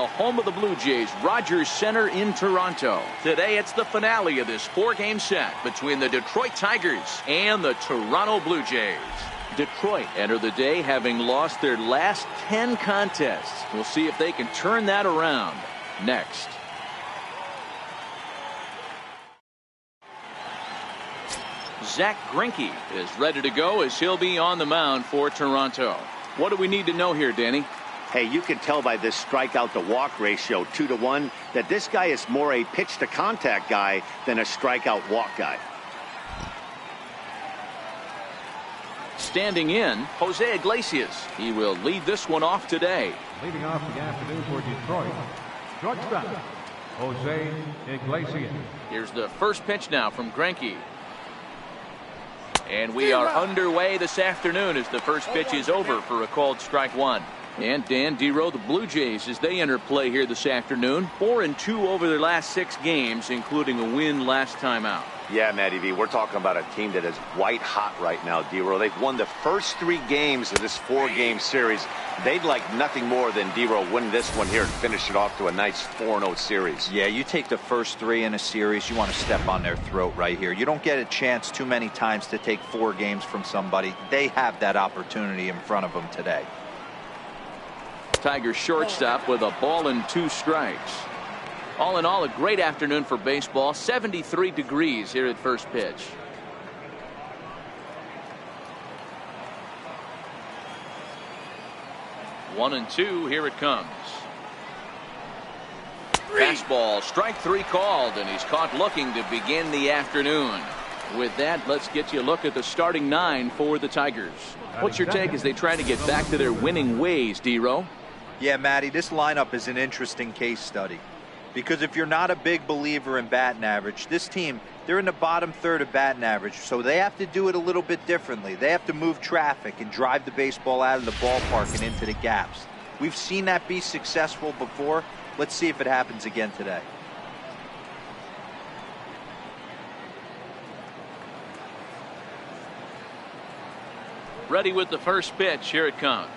the home of the Blue Jays, Rogers Center in Toronto. Today, it's the finale of this 4-game set between the Detroit Tigers and the Toronto Blue Jays. Detroit enter the day having lost their last 10 contests. We'll see if they can turn that around next. Zach Greinke is ready to go as he'll be on the mound for Toronto. What do we need to know here, Danny? Hey, you can tell by this strikeout to walk ratio 2-to-1 that this guy is more a pitch to contact guy than a strikeout walk guy. Standing in, Jose Iglesias. He will lead this one off today. Leading off the afternoon for Detroit, shortstop Jose Iglesias. Here's the first pitch now from Greinke. And we are underway this afternoon as the first pitch is over for a called strike one. And Dan Dero, the Blue Jays, as they enter play here this afternoon, 4-2 over their last 6 games, including a win last time out. Yeah, Matty V, we're talking about a team that is white hot right now, Dero. They've won the first 3 games of this 4-game series. They'd like nothing more than Dero win this one here and finish it off to a nice 4-0 series. Yeah, you take the first 3 in a series, you want to step on their throat right here. You don't get a chance too many times to take 4 games from somebody. They have that opportunity in front of them today. Tigers shortstop with a ball and 2 strikes. All in all, a great afternoon for baseball. 73 degrees here at first pitch. One and 2, here it comes. Fastball, strike 3 called, and he's caught looking to begin the afternoon. With that, let's get you a look at the starting 9 for the Tigers. What's your take as they try to get back to their winning ways, Dero? Yeah, Matty, this lineup is an interesting case study. Because if you're not a big believer in batting average, this team, they're in the bottom third of batting average, so they have to do it a little bit differently. They have to move traffic and drive the baseball out of the ballpark and into the gaps. We've seen that be successful before. Let's see if it happens again today. Ready with the first pitch. Here it comes.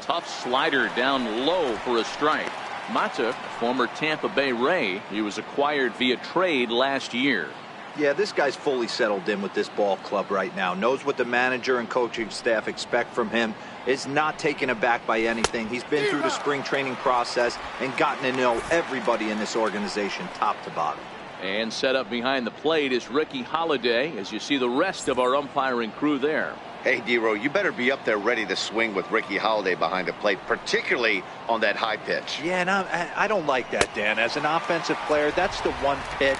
Tough slider down low for a strike. Mata, former Tampa Bay Ray, he was acquired via trade last year. Yeah, this guy's fully settled in with this ball club right now. Knows what the manager and coaching staff expect from him. Is not taken aback by anything. He's been through the spring training process and gotten to know everybody in this organization top to bottom. And set up behind the plate is Ricky Holiday as you see the rest of our umpiring crew there. Hey, Dero, you better be up there ready to swing with Ricky Holiday behind the plate, particularly on that high pitch. Yeah, and I don't like that, Dan. As an offensive player, that's the one pitch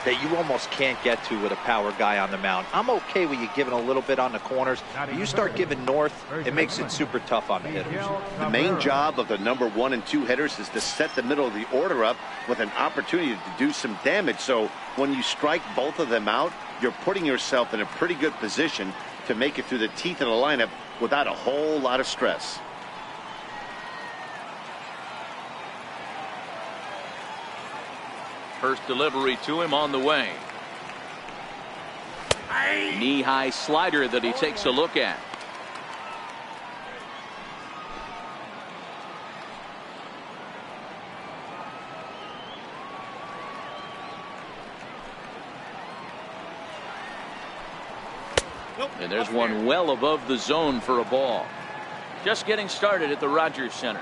that you almost can't get to with a power guy on the mound. I'm okay with you giving a little bit on the corners. But you start giving north, it makes it super tough on the hitters. The main job of the number 1 and 2 hitters is to set the middle of the order up with an opportunity to do some damage. So when you strike both of them out, you're putting yourself in a pretty good position to make it through the teeth of the lineup without a whole lot of stress. First delivery to him on the way. Knee-high slider that he takes a look at. And there's one well above the zone for a ball. Just getting started at the Rogers Center.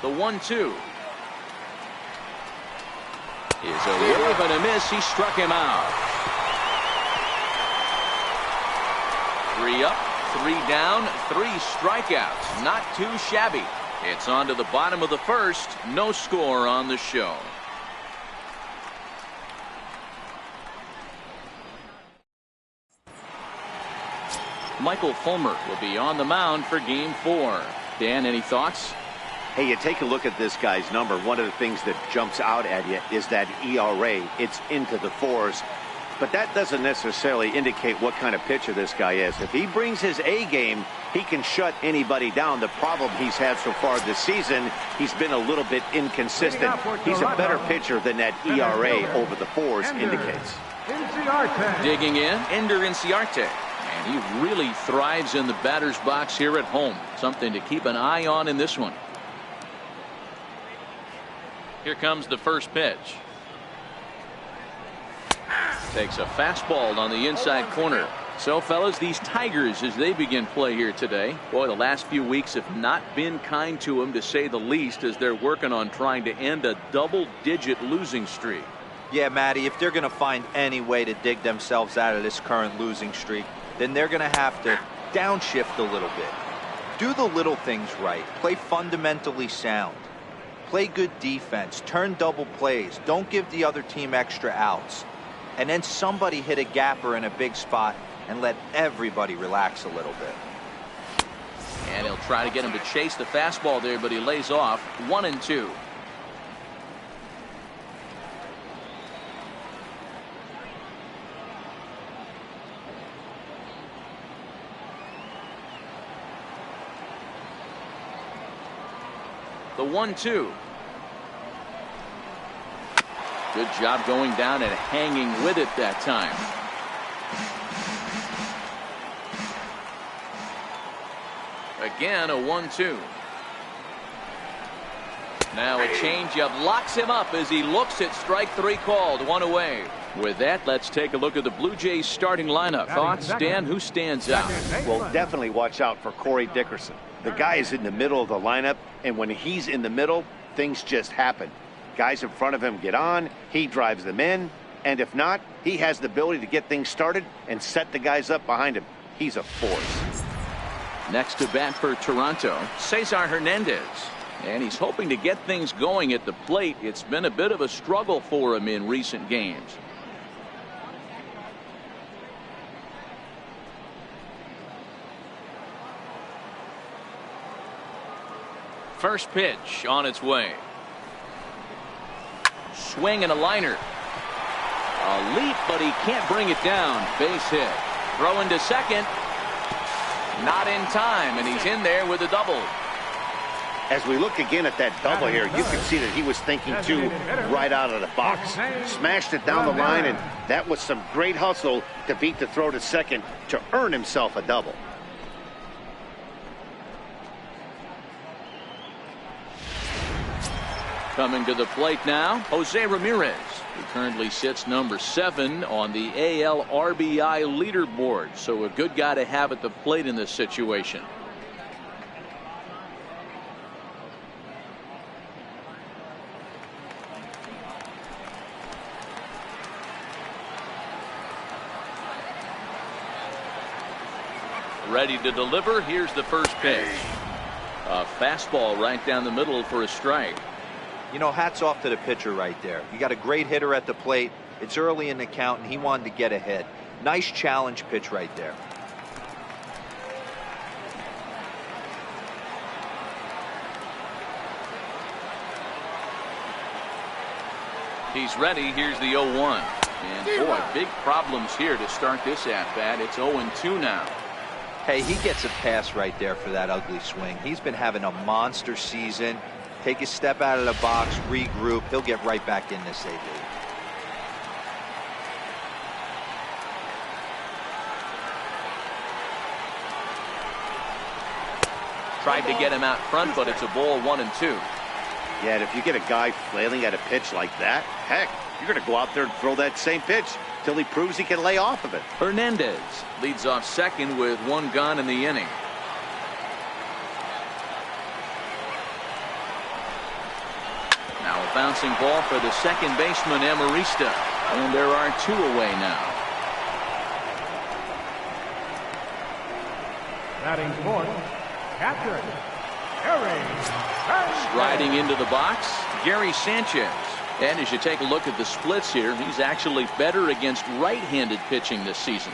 The 1-2 is a wave and a miss. He struck him out. 3 up, 3 down, 3 strikeouts. Not too shabby. It's on to the bottom of the first. No score on the show. Michael Fulmer will be on the mound for game 4. Dan, any thoughts? Hey, you take a look at this guy's number. One of the things that jumps out at you is that ERA. It's into the 4s. But that doesn't necessarily indicate what kind of pitcher this guy is. If he brings his A game, He can shut anybody down. The problem he's had so far this season, he's been a little bit inconsistent. He's a better pitcher than that ERA over the 4s indicates. Digging in, Ender Inciarte. And he really thrives in the batter's box here at home. Something to keep an eye on in this one. Here comes the first pitch. Takes a fastball on the inside corner. So, fellas, these Tigers, as they begin play here today, boy, the last few weeks have not been kind to them, to say the least, as they're working on trying to end a double-digit losing streak. Yeah, Matty, if they're going to find any way to dig themselves out of this current losing streak, then they're going to have to downshift a little bit. Do the little things right. Play fundamentally sound. Play good defense. Turn double plays. Don't give the other team extra outs. And then somebody hit a gapper in a big spot and let everybody relax a little bit. And he'll try to get him to chase the fastball there, but he lays off. 1-2. The 1-2. Good job going down and hanging with it that time. Again, a 1-2. Now a changeup locks him up as he looks at strike 3 called. 1 away. With that, let's take a look at the Blue Jays starting lineup. Thoughts, Dan? Who stands out? Well, definitely watch out for Corey Dickerson. The guy is in the middle of the lineup, and when he's in the middle, things just happen. Guys in front of him get on, he drives them in, and if not, he has the ability to get things started and set the guys up behind him. He's a force. Next to bat for Toronto, Cesar Hernandez. And he's hoping to get things going at the plate. It's been a bit of a struggle for him in recent games. First pitch on its way. Swing and a liner. A leap, but he can't bring it down. Base hit. Throw into second. Not in time, and he's in there with a double. As we look again at that double here, you can see that he was thinking too right out of the box. Smashed it down the line, and that was some great hustle to beat the throw to second to earn himself a double. Coming to the plate now, Jose Ramirez, who currently sits number 7 on the AL RBI leaderboard. So a good guy to have at the plate in this situation. Ready to deliver. Here's the first pitch. A fastball right down the middle for a strike. You know, hats off to the pitcher right there. You got a great hitter at the plate. It's early in the count, and he wanted to get ahead. Nice challenge pitch right there. He's ready. Here's the 0-1. And boy, big problems here to start this at-bat. It's 0-2 now. Hey, he gets a pass right there for that ugly swing. He's been having a monster season. Take a step out of the box, regroup. He'll get right back in this AB. Tried to get him out front, but it's a ball. 1-2. Yeah, and if you get a guy flailing at a pitch like that, heck, you're going to go out there and throw that same pitch till he proves he can lay off of it. Hernandez leads off second with 1 gone in the inning. Now a bouncing ball for the second baseman, Amarista. And there are 2 away now. Batting fourth, catcher, Gary Sanchez. Striding into the box, Gary Sanchez. And as you take a look at the splits here, he's actually better against right-handed pitching this season.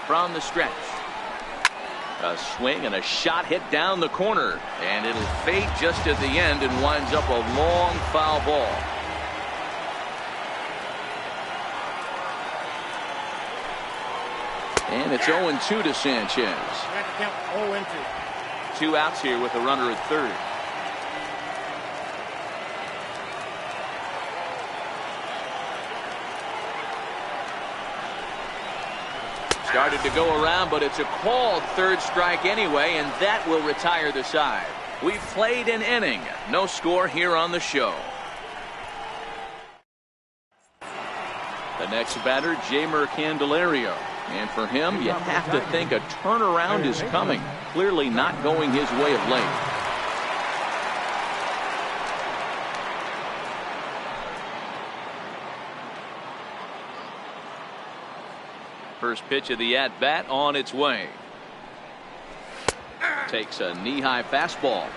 From the stretch. A swing and a shot hit down the corner, and it'll fade just at the end and winds up a long foul ball. And it's 0-2 to Sanchez. 2 outs here with a runner at third. Started to go around, but it's a called third strike anyway, and that will retire the side. We've played an inning. No score here on the show. The next batter, Jeimer Candelario. And for him, you have to think a turnaround is coming. Clearly not going his way of late. First pitch of the at-bat on its way. Takes a knee-high fastball.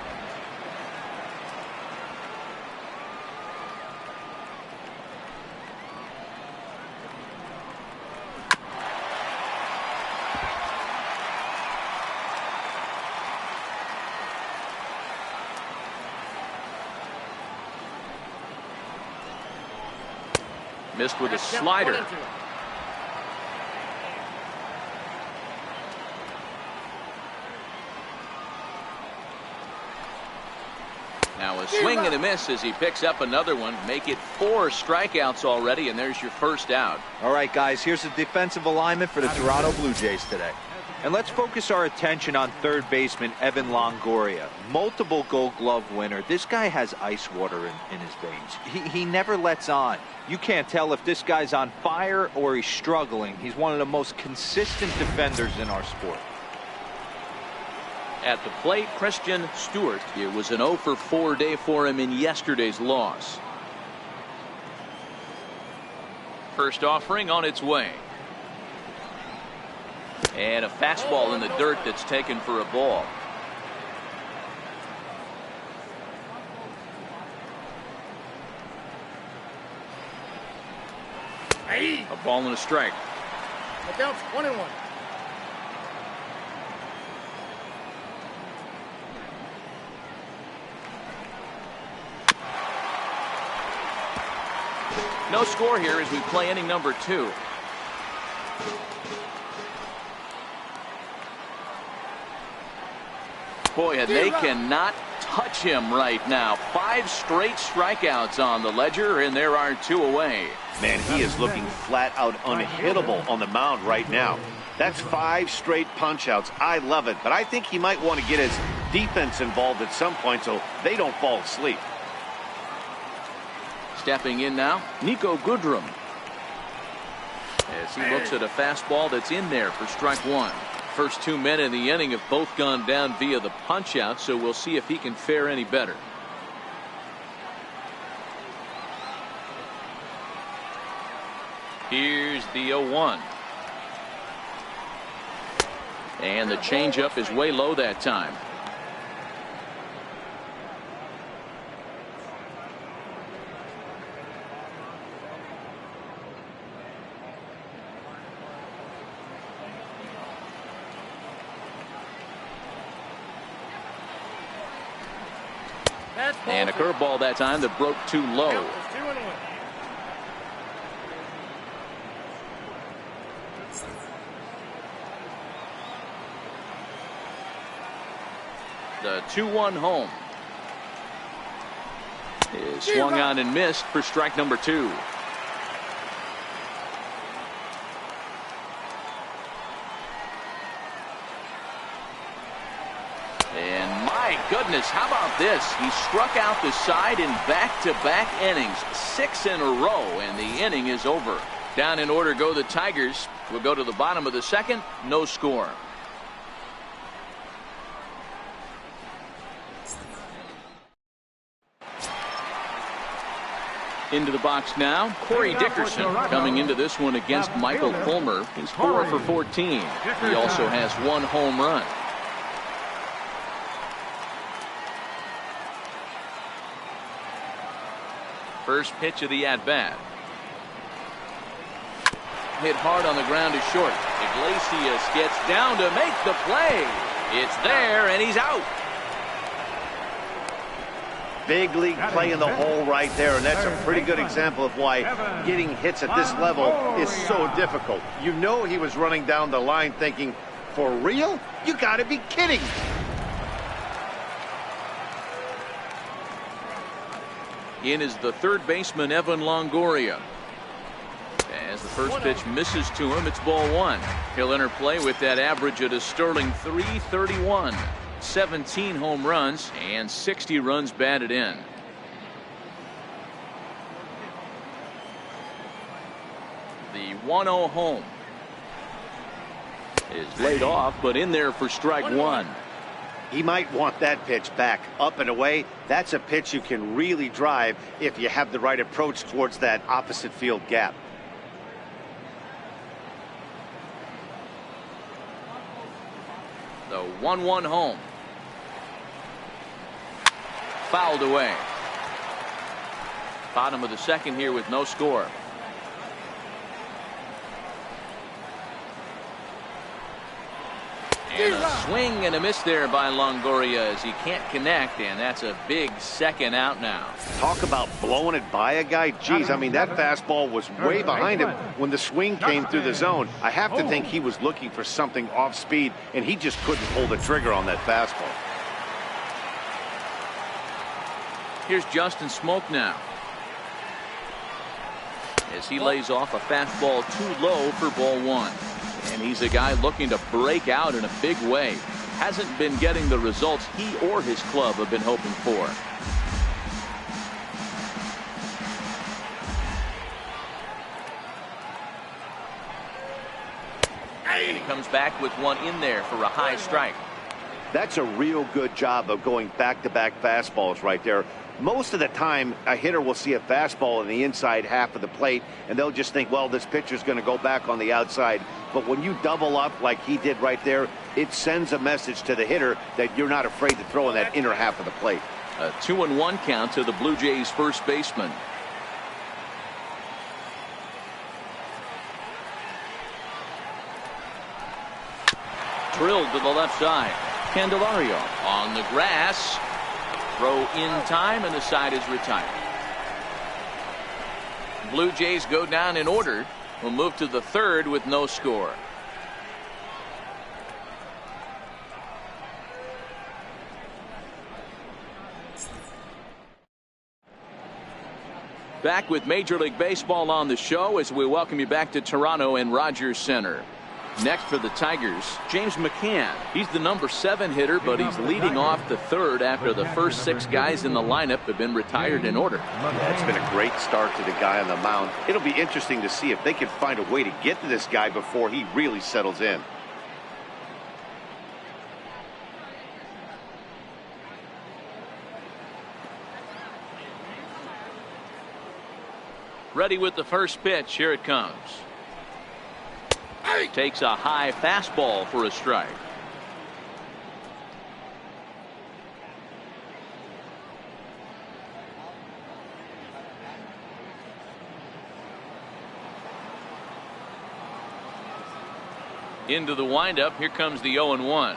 Missed with a slider. Now a swing and a miss as he picks up another one. Make it 4 strikeouts already, and there's your first out. All right, guys, here's the defensive alignment for the Toronto Blue Jays today. And let's focus our attention on third baseman Evan Longoria. Multiple Gold Glove winner. This guy has ice water in his veins. He never lets on. You can't tell if this guy's on fire or he's struggling. He's one of the most consistent defenders in our sport. At the plate, Christian Stewart. It was an 0-for-4 day for him in yesterday's loss. First offering on its way. And a fastball in the dirt that's taken for a ball. A ball and a strike. The count's 1-1. No score here as we play inning number 2. Boy, and they cannot touch him right now. 5 straight strikeouts on the ledger, and there are 2 away. Man, he is looking flat out unhittable on the mound right now. That's 5 straight punch-outs. I love it, but I think he might want to get his defense involved at some point so they don't fall asleep. Stepping in now, Nico Goodrum. As he looks at a fastball that's in there for strike 1. First 2 men in the inning have both gone down via the punch-out, so we'll see if he can fare any better. Here's the 0-1. And the changeup is way low that time. And a curveball that time that broke too low. The 2-1 home is swung on and missed for strike number 2. And my goodness, how about this? He struck out the side in back-to-back innings, 6 in a row, and the inning is over. Down in order go the Tigers. We'll go to the bottom of the second. No score. Into the box now, Corey Dickerson coming into this one against Michael Fulmer. He's 4 for 14. He also has 1 home run. First pitch of the at-bat. Hit hard on the ground is short. Iglesias gets down to make the play. It's there, and he's out. Big league play in the hole right there, and that's a pretty good example of why getting hits at this level is so difficult. You know he was running down the line thinking, for real? You got to be kidding. In is the third baseman, Evan Longoria. As the first pitch misses to him, it's ball one. He'll enter play with that average at a sterling .331. 17 home runs and 60 runs batted in. The 1-0 home is laid off, but in there for strike one. He might want that pitch back, up and away. That's a pitch you can really drive if you have the right approach towards that opposite field gap. The 1-1 home. Fouled away. Bottom of the second here with no score. And a swing and a miss there by Longoria as he can't connect, and that's a big second out now. Talk about blowing it by a guy. Geez, I mean, that fastball was way behind him when the swing came through the zone. I have to think he was looking for something off speed, and he just couldn't pull the trigger on that fastball. Here's Justin Smoke now, as he lays off a fastball too low for ball one. And he's a guy looking to break out in a big way. Hasn't been getting the results he or his club have been hoping for. And he comes back with one in there for a high strike. That's a real good job of going back-to-back fastballs right there. Most of the time, a hitter will see a fastball in the inside half of the plate, and they'll just think, well, this pitcher's going to go back on the outside. But when you double up like he did right there, it sends a message to the hitter that you're not afraid to throw in that inner half of the plate. A 2-1 count to the Blue Jays first baseman. Drilled to the left side. Candelario on the grass. Throw in time, and the side is retired. Blue Jays go down in order. We'll move to the third with no score. Back with Major League Baseball on the show as we welcome you back to Toronto and Rogers Center. Next for the Tigers, James McCann. He's the number 7 hitter, but he's leading off the third after the first 6 guys in the lineup have been retired in order. Yeah, it's been a great start to the guy on the mound. It'll be interesting to see if they can find a way to get to this guy before he really settles in. Ready with the first pitch. Here it comes. Takes a high fastball for a strike. Into the windup. Here comes the 0-1.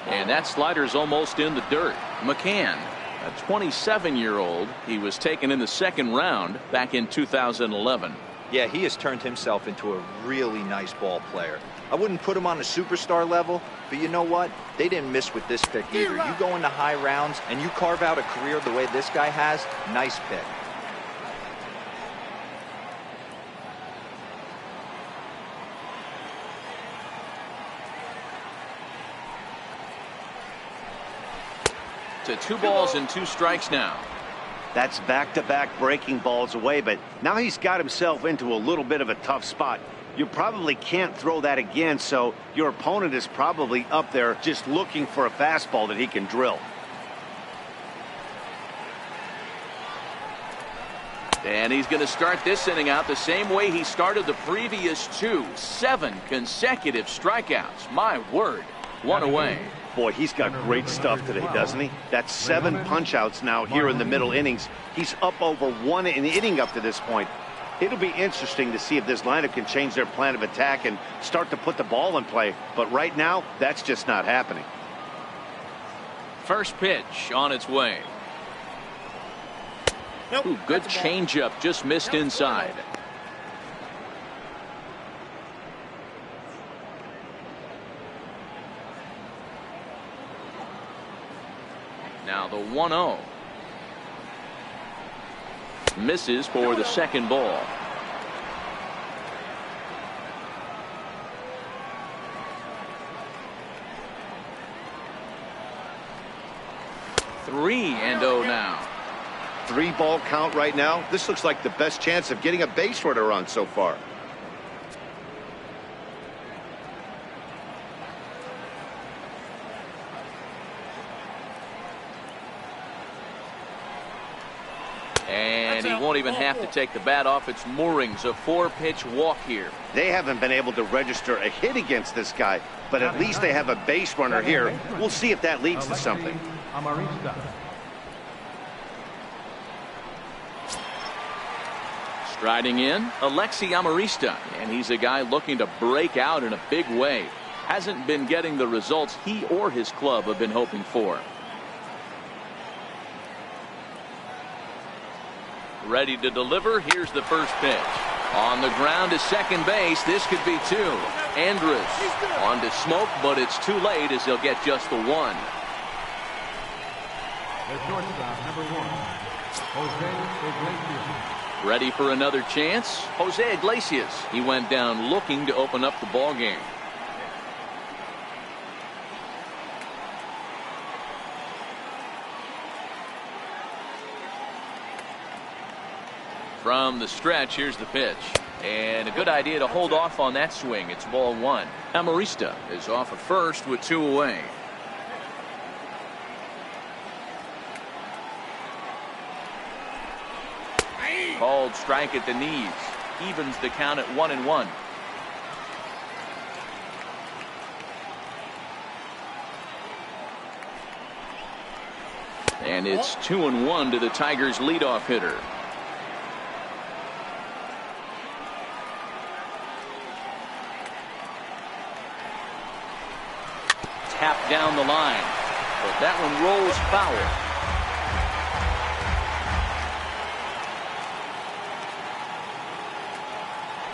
And that slider's almost in the dirt. McCann, a 27-year-old. He was taken in the second round back in 2011. Yeah, he has turned himself into a really nice ball player. I wouldn't put him on a superstar level, but you know what? They didn't miss with this pick either. You go into high rounds and you carve out a career the way this guy has, nice pick. To 2 balls and 2 strikes now. That's back-to-back breaking balls away, but now he's got himself into a little bit of a tough spot. You probably can't throw that again, so your opponent is probably up there just looking for a fastball that he can drill. And he's going to start this inning out the same way he started the previous 2. 7 consecutive strikeouts. My word. 1 away. Boy, he's got great stuff today, doesn't he? That's 7 punch-outs now here in the middle innings. He's up over 1 in the inning up to this point. It'll be interesting to see if this lineup can change their plan of attack and start to put the ball in play. But right now, that's just not happening. First pitch on its way. Nope. Ooh, good changeup, just missed inside. Now the 1-0. Misses for the second ball. Three and 0 now. 3-ball count right now. This looks like the best chance of getting a base runner on so far. And he won't even have to take the bat off its moorings. A 4-pitch walk here. They haven't been able to register a hit against this guy, but at least they have a base runner here. We'll see if that leads to something. Striding in, Alexi Amarista, and he's a guy looking to break out in a big way. Hasn't been getting the results he or his club have been hoping for. Ready to deliver. Here's the first pitch. On the ground to second base. This could be 2. Andrus on to smoke, but it's too late as he'll get just the 1. The shortstop, number 1, Jose Iglesias. Ready for another chance. Jose Iglesias. He went down looking to open up the ball game. From the stretch, here's the pitch. And a good idea to hold off on that swing. It's ball 1. Amarista is off at first with 2 away. Called strike at the knees. Evens the count at 1-1. And it's 2-1 to the Tigers' leadoff hitter. Tapped down the line, but that one rolls foul.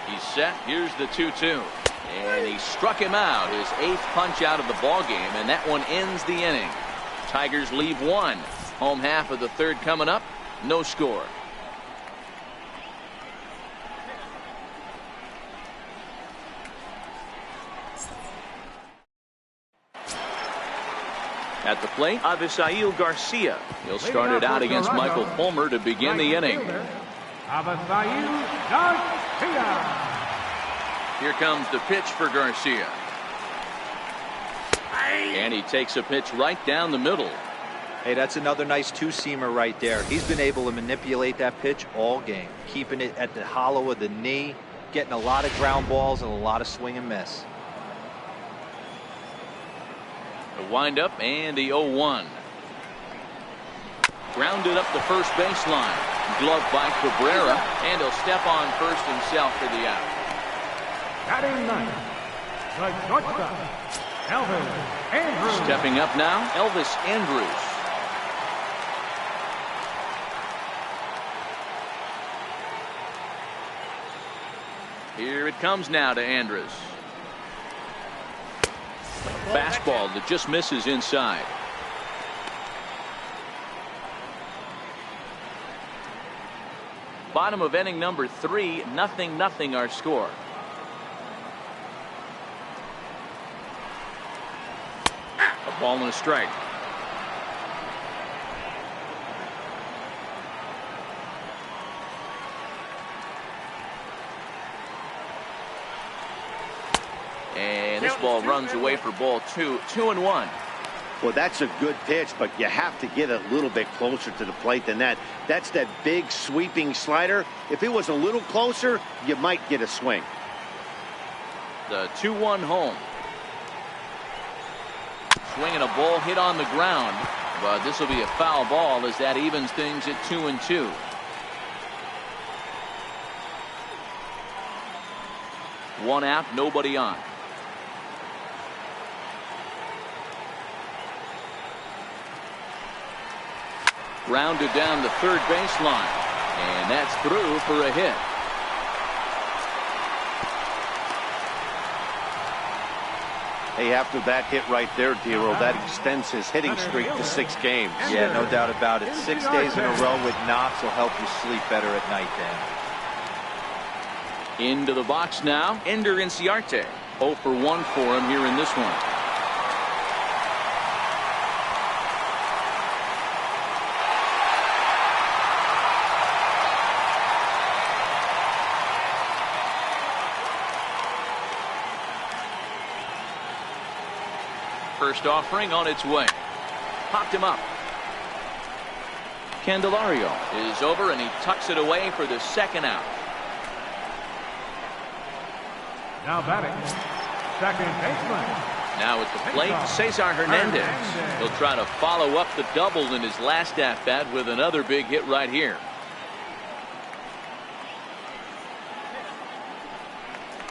He's set. Here's the 2-2. And he struck him out. His 8th punch out of the ball game, and that one ends the inning. Tigers leave 1. Home half of the 3rd coming up. No score. At the plate, Avisail Garcia. He'll start it out against Michael Fulmer to begin the inning. Avisail Garcia. Here comes the pitch for Garcia. And he takes a pitch right down the middle. Hey, that's another nice 2-seamer right there. He's been able to manipulate that pitch all game, keeping it at the hollow of the knee, getting a lot of ground balls and a lot of swing and miss. The windup and the 0-1. Grounded up the first baseline. Gloved by Cabrera, and he'll step on first himself for the out. Batting ninth, the shortstop, Elvis Andrews. Stepping up now, Elvis Andrus. Here it comes now to Andrus. Fastball that just misses inside. Bottom of inning number 3, 0-0 our score. A ball and a strike. And this ball runs away for ball 2. 2-1. Well, that's a good pitch, but you have to get a little bit closer to the plate than that. That's that big sweeping slider. If it was a little closer, you might get a swing. The 2-1 home. Swinging a ball hit on the ground, but this will be a foul ball as that evens things at 2-2. One out, nobody on. Grounded down the third baseline. And that's through for a hit. Hey, after that hit right there, Dero, that extends his hitting streak to 6 games. Yeah, no doubt about it. 6 days in a row with knocks will help you sleep better at night, Dan. Into the box now, Ender Inciarte. 0 for 1 for him here in this one. First offering on its way. Popped him up. Candelario is over and he tucks it away for the second out. Now batting, second baseman. Now at the plate, Cesar Hernandez. He'll try to follow up the double in his last at-bat with another big hit right here.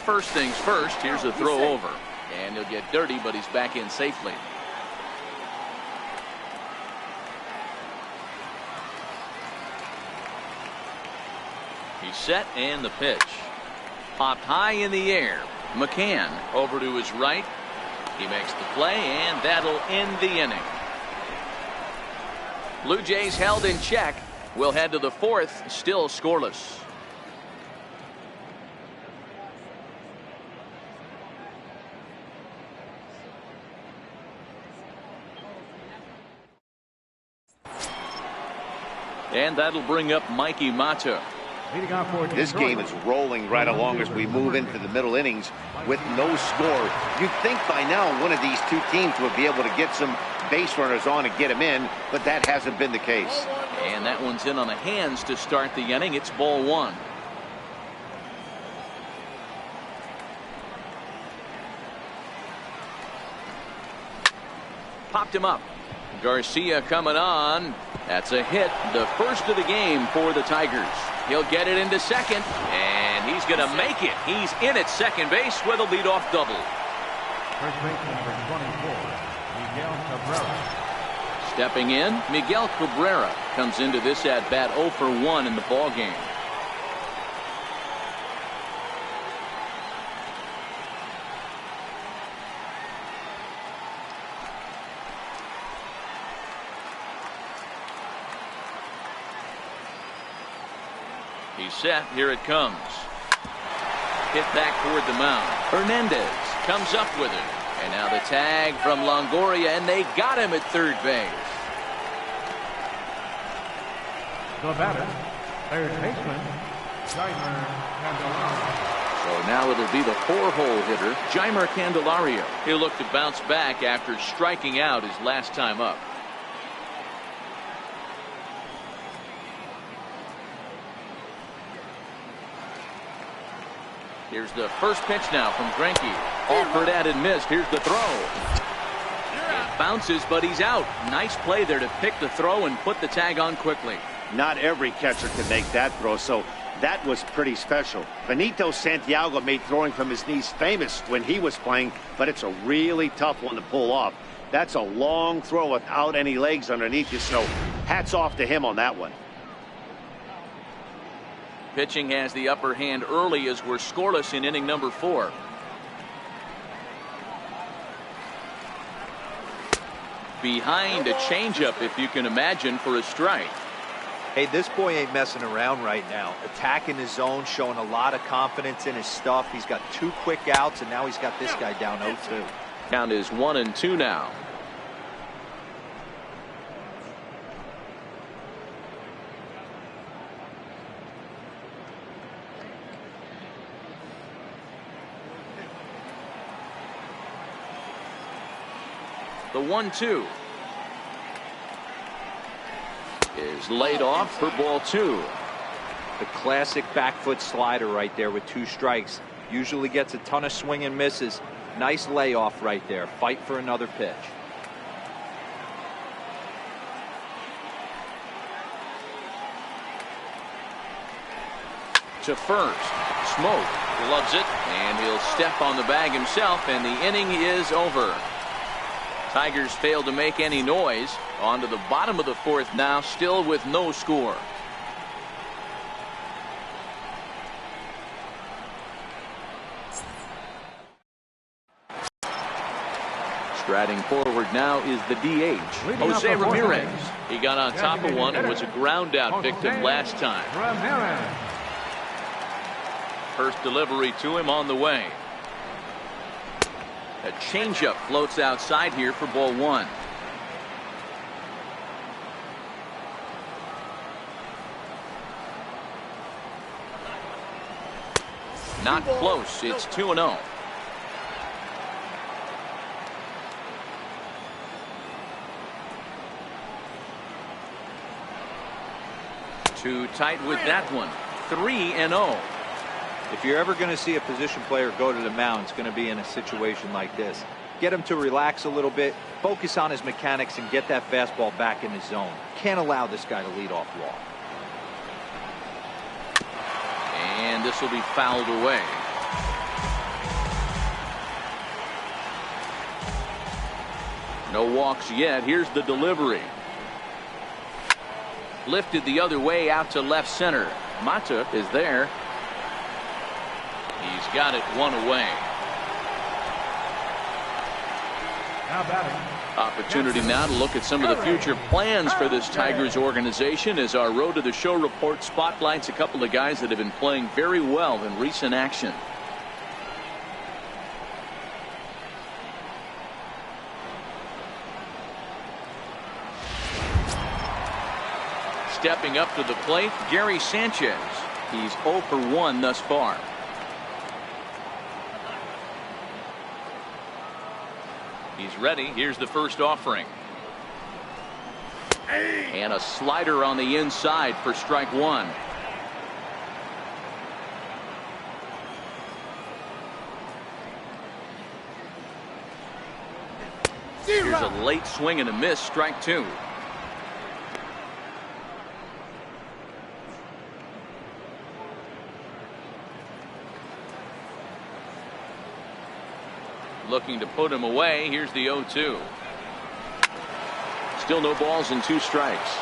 First things first, here's a throw over. And he'll get dirty, but he's back in safely. He's set and the pitch. Popped high in the air. McCann over to his right. He makes the play, and that'll end the inning. Blue Jays held in check. We'll head to the fourth, still scoreless. And that'll bring up Mikey Mata. This game is rolling right along as we move into the middle innings with no score. You'd think by now one of these two teams would be able to get some base runners on and get them in, but that hasn't been the case. And that one's in on the hands to start the inning. It's ball 1. Popped him up. Garcia coming on. That's a hit, the first of the game for the Tigers. He'll get it into second, and he's going to make it. He's in at second base with a leadoff double. First baseman number 24, Miguel Cabrera. Stepping in, Miguel Cabrera comes into this at-bat 0 for 1 in the ballgame. He's set. Here it comes. Hit back toward the mound. Hernandez comes up with it. And now the tag from Longoria, and they got him at third base. The batter, third baseman, Jeimer Candelario. So now it'll be the 4-hole hitter, Jeimer Candelario. He'll look to bounce back after striking out his last time up. Here's the first pitch now from Greinke. Offered at and missed. Here's the throw. It bounces, but he's out. Nice play there to pick the throw and put the tag on quickly. Not every catcher can make that throw, so that was pretty special. Benito Santiago made throwing from his knees famous when he was playing, but it's a really tough one to pull off. That's a long throw without any legs underneath you, so hats off to him on that one. Pitching has the upper hand early as we're scoreless in inning number 4. Behind a changeup, if you can imagine, for a strike. Hey, this boy ain't messing around right now. Attacking his zone, showing a lot of confidence in his stuff. He's got 2 quick outs, and now he's got this guy down 0-2. Count is 1-2 now. The 1-2 is laid off for ball 2. The classic back foot slider right there with 2 strikes. Usually gets a ton of swing and misses. Nice layoff right there. Fight for another pitch. To first. smoke. Loves it, and he'll step on the bag himself, and the inning is over. Tigers failed to make any noise. On to the bottom of the fourth now, still with no score. Striding forward now is the DH, Jose Ramirez. He got on top of one and was a ground out victim last time. First delivery to him on the way. A changeup floats outside here for ball one. Not close. It's 2-0. Too tight with that one. 3-0. If you're ever going to see a position player go to the mound, it's going to be in a situation like this. Get him to relax a little bit, focus on his mechanics, and get that fastball back in his zone. Can't allow this guy to lead off walk. And this will be fouled away. No walks yet. Here's the delivery. Lifted the other way out to left center. Mata is there. He's got it one away. Now batting. Opportunity now to look at some of the future plans for this Tigers organization as our Road to the Show report spotlights a couple of guys that have been playing very well in recent action. Stepping up to the plate, Gary Sanchez. He's 0 for 1 thus far. He's ready. Here's the first offering. And a slider on the inside for strike one. Here's a late swing and a miss, strike two. Looking to put him away. Here's the 0-2. Still no balls and 2 strikes.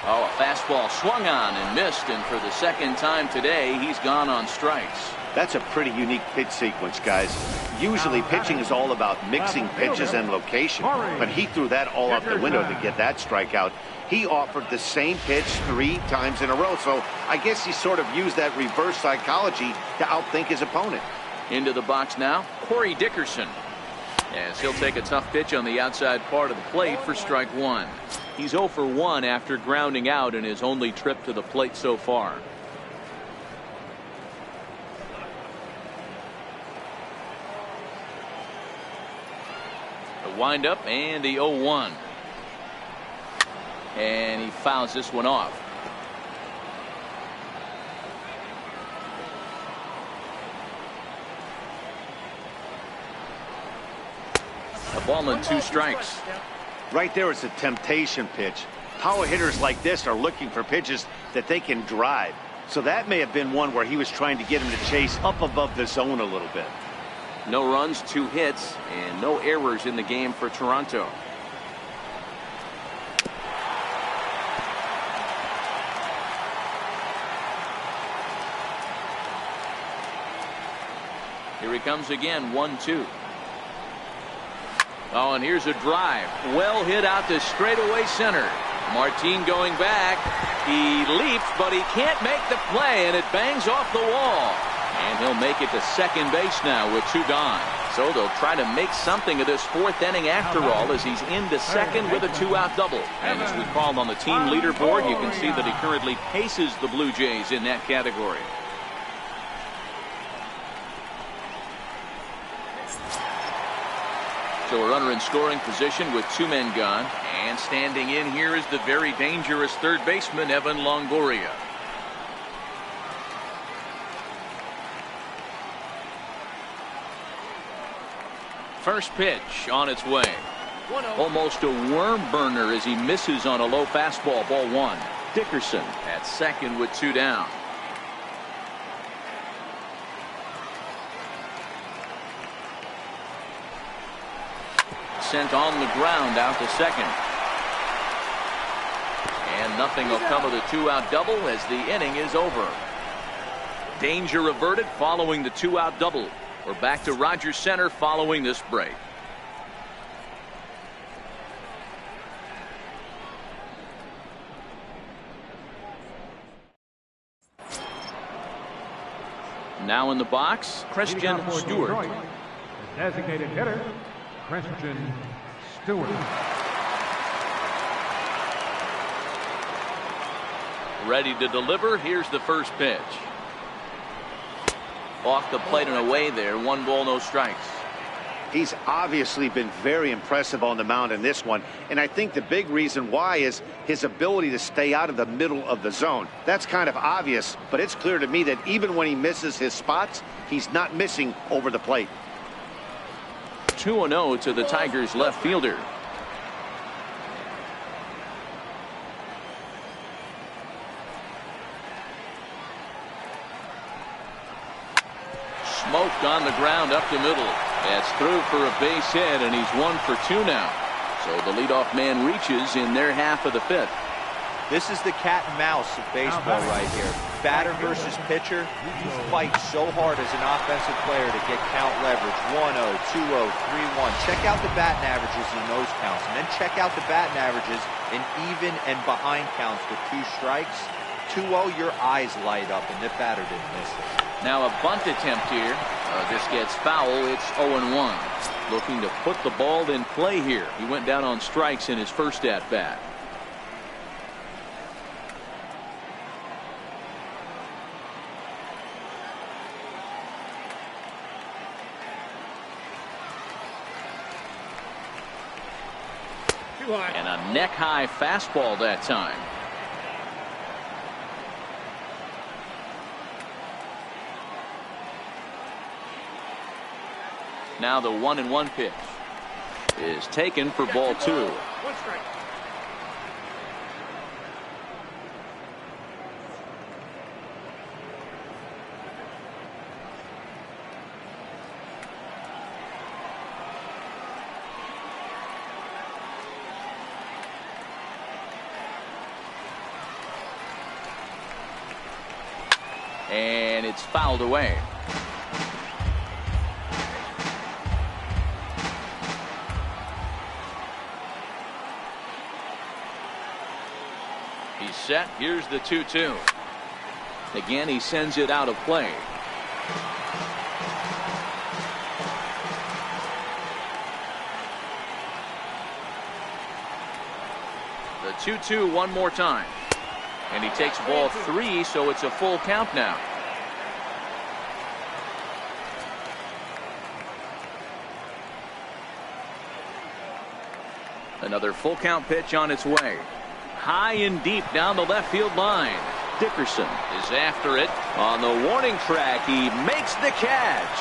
Oh, a fastball swung on and missed, and for the second time today he's gone on strikes. That's a pretty unique pitch sequence, guys. Usually pitching is all about mixing pitches and location, but he threw that all out the window to get that strikeout. He offered the same pitch 3 times in a row, so I guess he sort of used that reverse psychology to outthink his opponent. Into the box now, Corey Dickerson, as he'll take a tough pitch on the outside part of the plate for strike one. He's 0 for 1 after grounding out in his only trip to the plate so far. The windup and the 0-1. And he fouls this one off. A ball and 2 strikes. Right there is a temptation pitch. Power hitters like this are looking for pitches that they can drive. So that may have been one where he was trying to get him to chase up above the zone a little bit. No runs, 2 hits, and no errors in the game for Toronto. Here he comes again, 1-2. Oh, and here's a drive. Well hit out to straightaway center. Martin going back. He leaps, but he can't make the play, and it bangs off the wall. And he'll make it to second base now with 2 gone. So they'll try to make something of this 4th inning after all, as he's into second with a 2-out double. And as we call on the team leaderboard, you can see that he currently paces the Blue Jays in that category. So a runner in scoring position with 2 men gone. And standing in here is the very dangerous third baseman, Evan Longoria. First pitch on its way. 1-0. Almost a worm burner as he misses on a low fastball. Ball one. Dickerson at second with 2 down. Sent on the ground out to second. And nothing will come of the 2-out double as the inning is over. Danger averted following the 2-out double. We're back to Rogers Center following this break. Now in the box, Christian Stewart. Detroit, the designated hitter, Christian Stewart. Ready to deliver. Here's the first pitch. Off the plate and away there. 1 ball, no strikes. He's obviously been very impressive on the mound in this one, and I think the big reason why is his ability to stay out of the middle of the zone. That's kind of obvious, but it's clear to me that even when he misses his spots, he's not missing over the plate. 2-0 to the Tigers left fielder. Smoked on the ground up the middle. That's through for a base hit, and he's 1 for 2 now. So the leadoff man reaches in their half of the 5th. This is the cat and mouse of baseball right here. Batter versus pitcher. You fight so hard as an offensive player to get count leverage. 1-0, 2-0, 3-1. Check out the batting averages in those counts, and then check out the batting averages in even and behind counts with 2 strikes. 2-0, your eyes light up, and the batter didn't miss it. Now a bunt attempt here. This gets foul. It's 0-1. Looking to put the ball in play here. He went down on strikes in his first at bat. Too high. And a neck high fastball that time. Now the 1-1 pitch is taken for ball 2. 1 strike. And it's fouled away. He's set. Here's the 2-2. Again, he sends it out of play. The 2-2 one more time. And he takes ball 3, so it's a full count now. Another full count pitch on its way. High and deep down the left field line. Dickerson is after it. On the warning track, he makes the catch.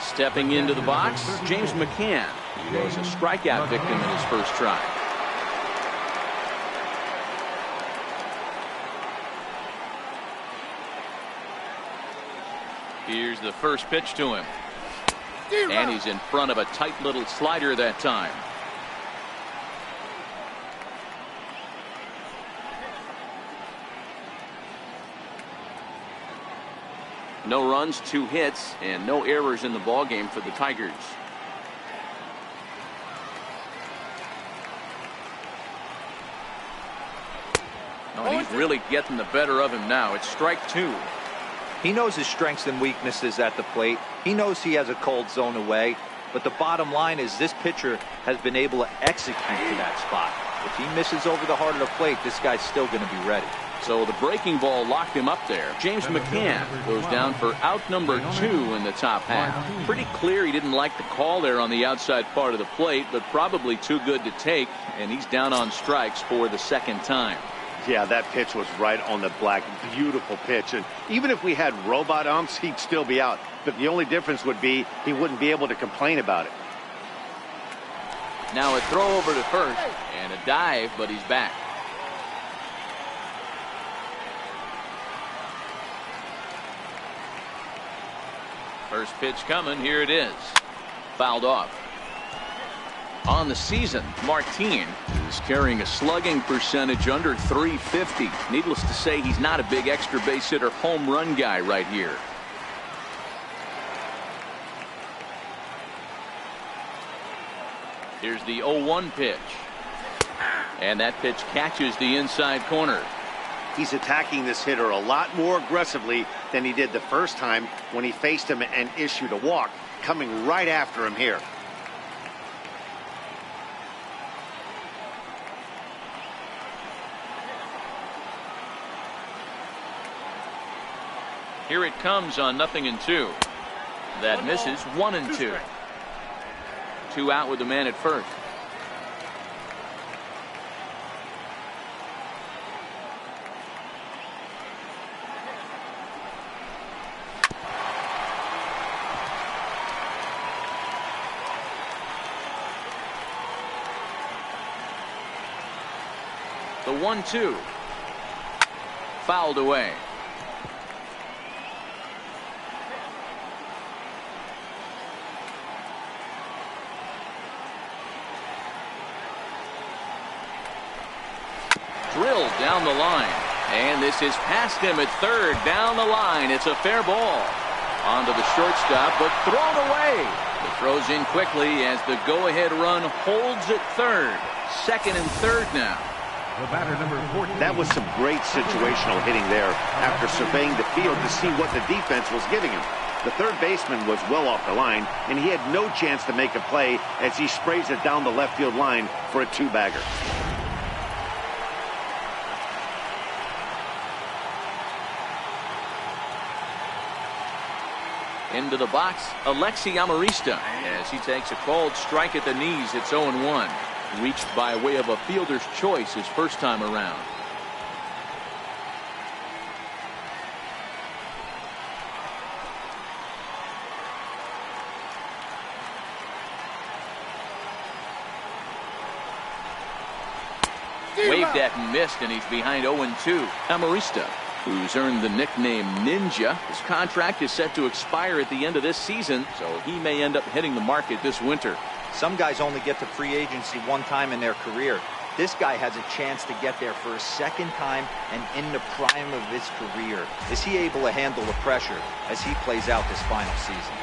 Stepping into the box, James McCann. He was a strikeout victim in his first try. Here's the first pitch to him. And he's in front of a tight little slider that time. No runs, 2 hits, and no errors in the ballgame for the Tigers. Oh, and he's really getting the better of him now. It's strike 2. He knows his strengths and weaknesses at the plate. He knows he has a cold zone away. But the bottom line is this pitcher has been able to execute to that spot. If he misses over the heart of the plate, this guy's still going to be ready. So the breaking ball locked him up there. James McCann goes down for out number 2 in the top half. Pretty clear he didn't like the call there on the outside part of the plate, but probably too good to take, and he's down on strikes for the second time. Yeah, that pitch was right on the black. Beautiful pitch. And even if we had robot umps, he'd still be out. But the only difference would be he wouldn't be able to complain about it. Now a throw over to first and a dive, but he's back. First pitch coming. Here it is. Fouled off. On the season, Martin is carrying a slugging percentage under .350. Needless to say, he's not a big extra base hitter home run guy right here. Here's the 0-1 pitch. And that pitch catches the inside corner. He's attacking this hitter a lot more aggressively than he did the first time when he faced him and issued a walk, coming right after him here. Here it comes on 0-2. That misses. 1-2. 2 out with the man at first. The 1-2. Fouled away. Drilled down the line, and this is past him at third. Down the line, it's a fair ball. Onto the shortstop, but thrown away. It throws in quickly as the go-ahead run holds at third. Second and third now. The batter, number 14. That was some great situational hitting there after surveying the field to see what the defense was giving him. The third baseman was well off the line, and he had no chance to make a play as he sprays it down the left field line for a 2-bagger. Into the box, Alexi Amarista, as he takes a called strike at the knees. It's 0-1. Reached by way of a fielder's choice his first time around. Waved at and missed, and he's behind 0-2. Amarista, who's earned the nickname Ninja. His contract is set to expire at the end of this season, so he may end up hitting the market this winter. Some guys only get to free agency one time in their career. This guy has a chance to get there for a second time and in the prime of his career. Is he able to handle the pressure as he plays out this final season?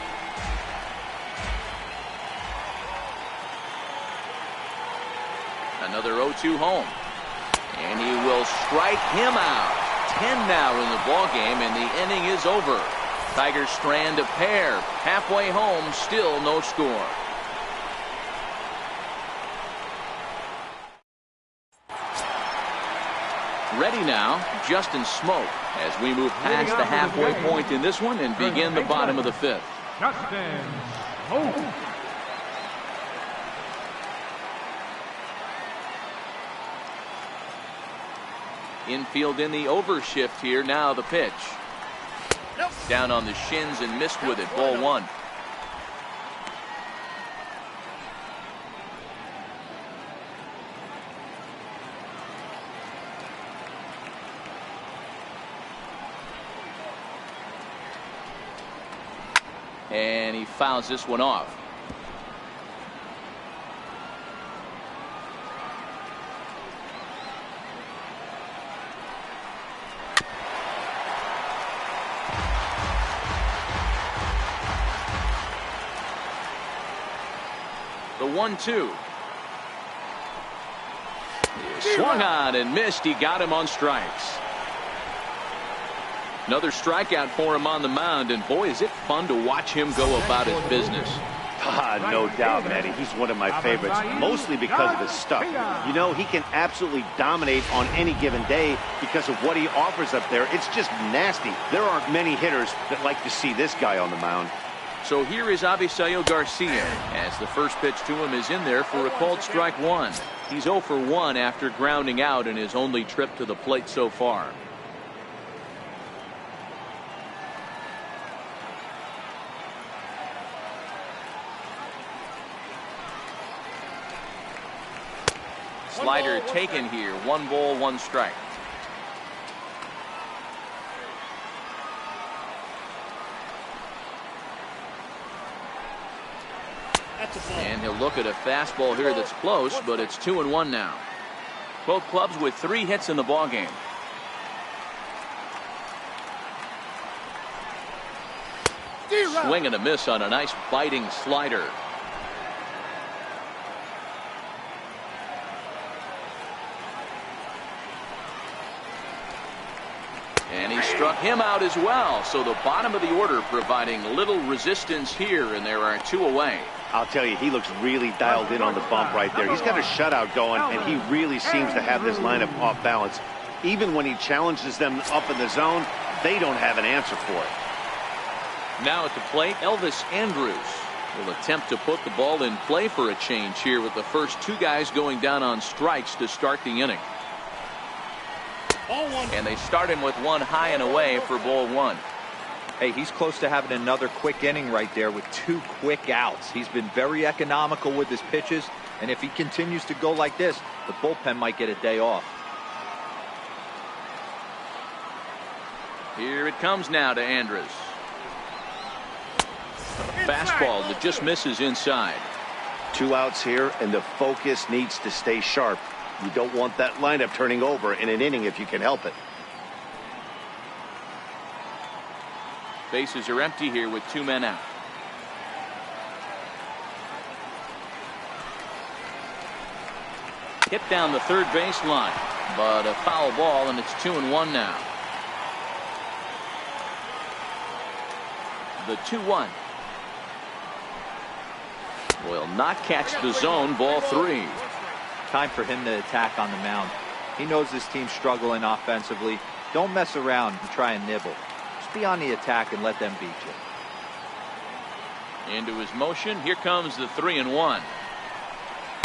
Another 0-2 home. And he will strike him out. 10 now in the ball game, and the inning is over. Tigers strand a pair. Halfway home, still no score. Ready now, Justin Smoke, as we move past the halfway point in this one and begin the bottom of the fifth. Justin Smoke. Infield in the overshift here. Now the pitch. Down on the shins and missed with it. Ball 1. And he fouls this one off. The 1-2. Swung on and missed. He got him on strikes. Another strikeout for him on the mound, and boy, is it fun to watch him go about his business. No doubt, Matty. He's one of my favorites, mostly because of his stuff. You know, he can absolutely dominate on any given day because of what he offers up there. It's just nasty. There aren't many hitters that like to see this guy on the mound. So here is Avisayo Garcia, as the first pitch to him is in there for a called strike one. He's 0 for 1 after grounding out in his only trip to the plate so far. Slider taken here. 1 ball, 1 strike. And he'll look at a fastball here that's close, but it's 2-1 now. Both clubs with 3 hits in the ballgame. Swing and a miss on a nice biting slider. And he struck him out as well. So the bottom of the order providing little resistance here, and there are 2 away. I'll tell you, he looks really dialed in on the bump right there. He's got a shutout going, and he really seems to have this lineup off balance. Even when he challenges them up in the zone, they don't have an answer for it. Now at the plate, Elvis Andrus will attempt to put the ball in play for a change here, with the first 2 guys going down on strikes to start the inning. And they start him with 1 high and away for ball 1. Hey, he's close to having another quick inning right there with 2 quick outs. He's been very economical with his pitches, and if he continues to go like this, the bullpen might get a day off. Here it comes now to Andrus. Fastball that just misses inside. 2 outs here, and the focus needs to stay sharp. You don't want that lineup turning over in an inning if you can help it. Bases are empty here with 2 men out. Hit down the third baseline, but a foul ball, and it's 2-1 now. The 2-1 will not catch the zone. Ball 3. Time for him to attack on the mound. He knows this team's struggling offensively. Don't mess around and try and nibble. Just be on the attack and let them beat you. Into his motion. Here comes the 3-1.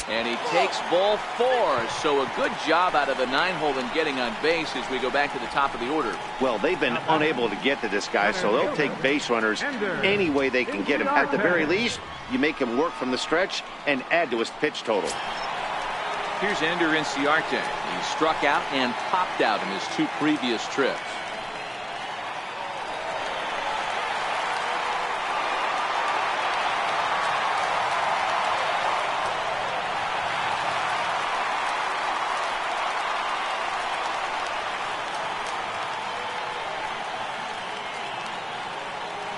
And he takes ball 4. So a good job out of the 9-hole in getting on base as we go back to the top of the order. Well, they've been unable to get to this guy, so they'll take base runners any way they can get him. At the very least, you make him work from the stretch and add to his pitch total. Here's Ender Inciarte. He struck out and popped out in his 2 previous trips.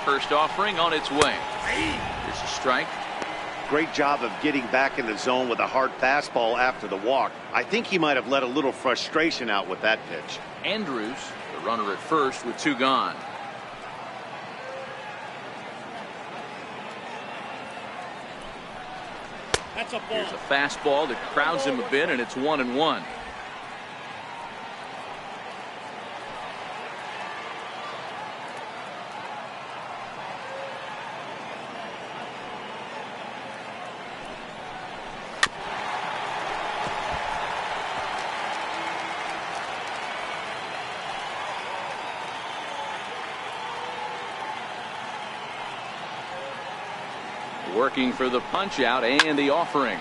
First offering on its way. Here's a strike. Great job of getting back in the zone with a hard fastball after the walk. I think he might have let a little frustration out with that pitch. Andrus, the runner at first with 2 gone. That's a ball. Here's a fastball that crowds him a bit, and it's 1-1. Working for the punch out and the offering.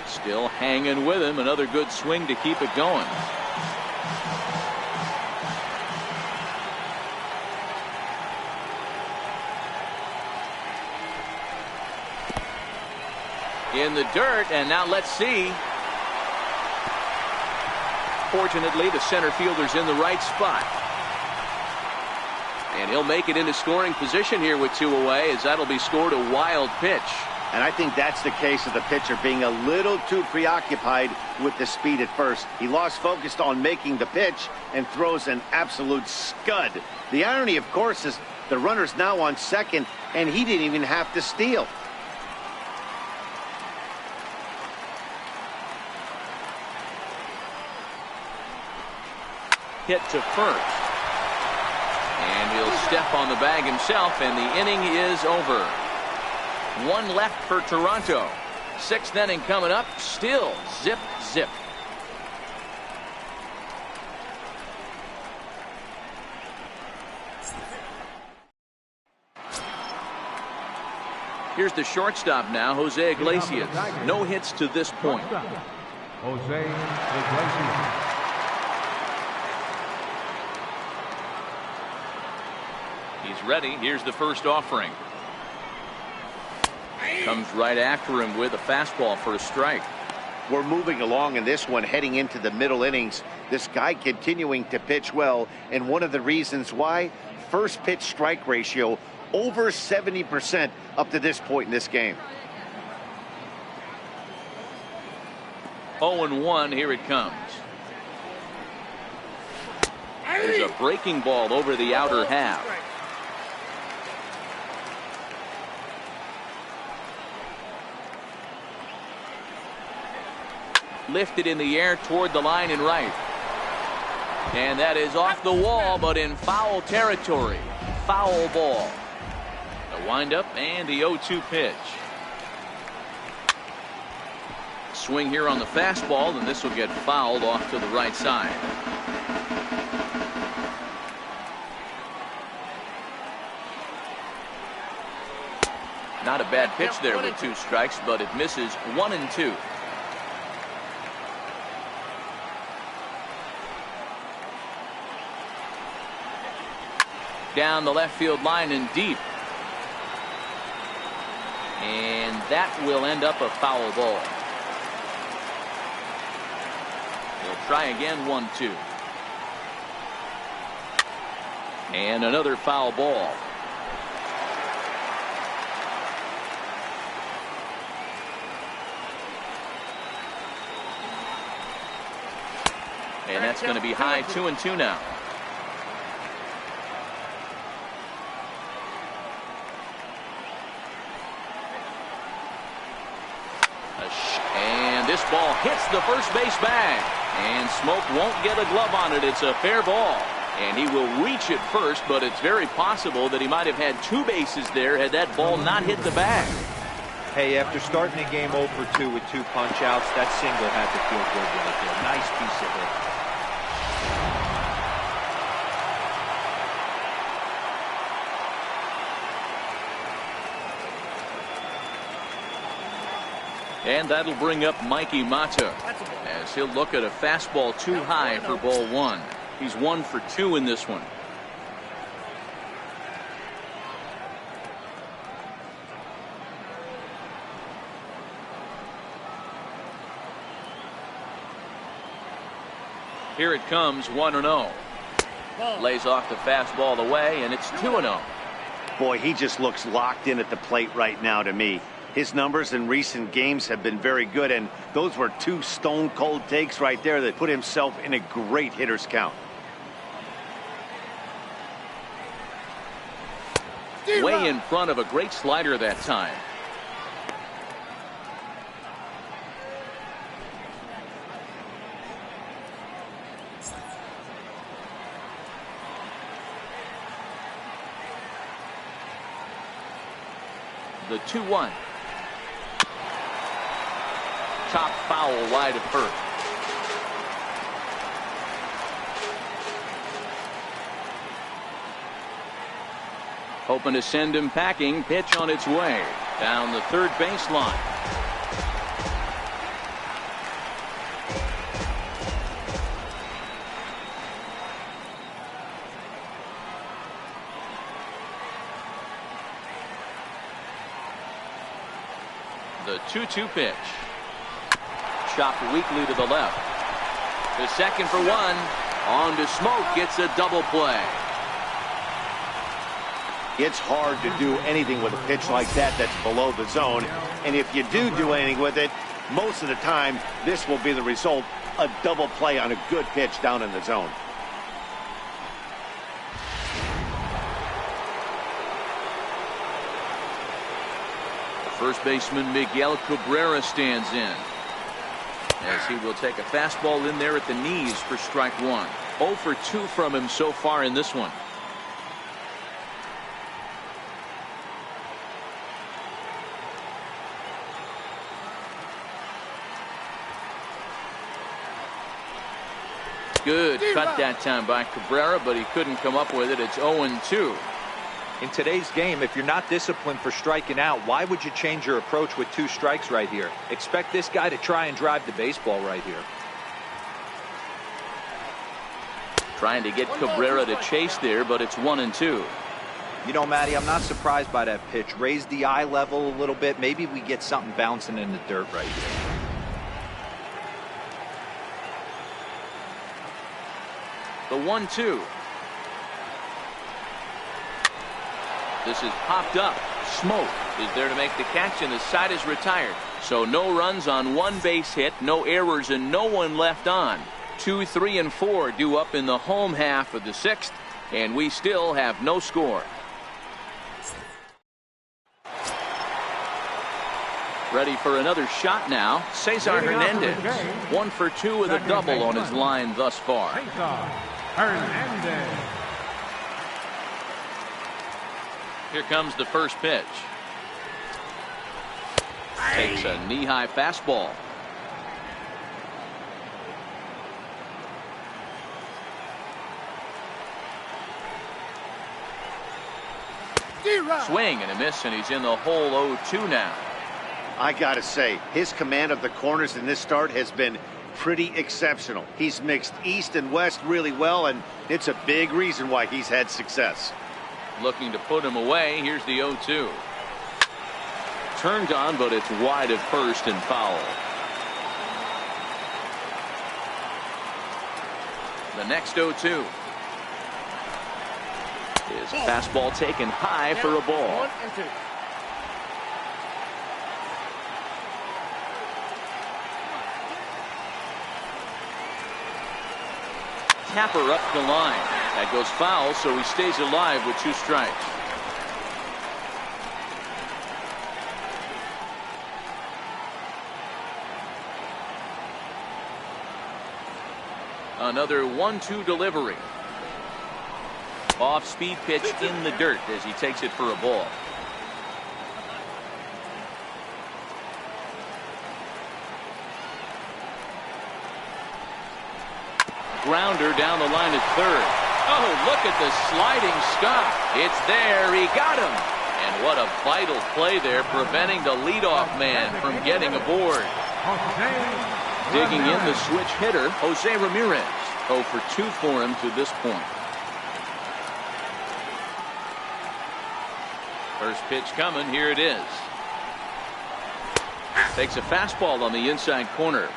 Still hanging with him. Another good swing to keep it going. In the dirt, and now let's see. Fortunately, the center fielder's in the right spot. And he'll make it into scoring position here with 2 away, as that'll be scored a wild pitch. And I think that's the case of the pitcher being a little too preoccupied with the speed at first. He lost focus on making the pitch and throws an absolute scud. The irony, of course, is the runner's now on second, and he didn't even have to steal. Hit to first. And he'll step on the bag himself, and the inning is over. One left for Toronto. Sixth inning coming up. Still zip, zip. Here's the shortstop now, Jose Iglesias. No hits to this point. Jose Iglesias. He's ready. Here's the first offering. Comes right after him with a fastball for a strike. We're moving along in this one, heading into the middle innings. This guy continuing to pitch well, and one of the reasons why, first pitch strike ratio over 70% up to this point in this game. 0-1, here it comes. There's a breaking ball over the outer half. Lifted in the air toward the line and right. And that is off the wall, but in foul territory. Foul ball. The windup and the 0-2 pitch. Swing here on the fastball, and this will get fouled off to the right side. Not a bad pitch there with 2 strikes, but it misses 1-2. Down the left field line and deep. And that will end up a foul ball. He'll try again, 1-2. And another foul ball. And that's going to be high, 2-2 now. And this ball hits the first base bag. And Smoke won't get a glove on it. It's a fair ball. And he will reach it first, but it's very possible that he might have had 2 bases there had that ball not hit the bag. Hey, after starting the game 0 for 2 with 2 punch outs, that single had to feel good right there. Nice piece of hit. And that'll bring up Mikey Mata as he'll look at a fastball too high for ball 1. He's 1 for 2 in this one. Here it comes, 1-0. Lays off the fastball away, and it's 2-0. Boy, he just looks locked in at the plate right now to me. His numbers in recent games have been very good, and those were 2 stone-cold takes right there that put himself in a great hitter's count. Way in front of a great slider that time. The 2-1. Top foul wide of first. Hoping to send him packing. Pitch on its way down the third baseline. The 2-2 pitch. Chopped weakly to the left. The second for 1. On to Smoke. Gets a double play. It's hard to do anything with a pitch like that that's below the zone. And if you do anything with it, most of the time, this will be the result. A double play on a good pitch down in the zone. First baseman Miguel Cabrera stands in as he will take a fastball in there at the knees for strike 1. 0 for 2 from him so far in this one. Good cut that time by Cabrera, but he couldn't come up with it. It's 0-2. In today's game, if you're not disciplined for striking out, why would you change your approach with 2 strikes right here? Expect this guy to try and drive the baseball right here. Trying to get Cabrera to chase there, but it's 1-2. You know, Matty, I'm not surprised by that pitch. Raise the eye level a little bit. Maybe we get something bouncing in the dirt right here. The 1-2. This is popped up. Smoke is there to make the catch, and the side is retired. So no runs on 1 base hit, no errors, and no one left on. 2, 3, and 4 due up in the home half of the 6th, and we still have no score. Ready for another shot now. Cesar Hernandez. 1 for 2 with a double on his line thus far. Hernandez. Here comes the first pitch. Takes a knee-high fastball. Swing and a miss, and he's in the hole. 0-2 now. I gotta say, his command of the corners in this start has been pretty exceptional. He's mixed east and west really well, and it's a big reason why he's had success. Looking to put him away. Here's the 0-2. Turned on, but it's wide of first and foul. The next 0-2. His fastball taken high for a ball. 1-2. Tapper up the line. That goes foul, so he stays alive with 2 strikes. Another 1-2 delivery. Off-speed pitch in the dirt as he takes it for a ball. Grounder down the line at third. Oh, look at the sliding stop. It's there. He got him. And what a vital play there, preventing the leadoff man from getting aboard. Digging in the switch hitter, Jose Ramirez. 0 for 2 for him to this point. First pitch coming. Here it is. Takes a fastball on the inside corner.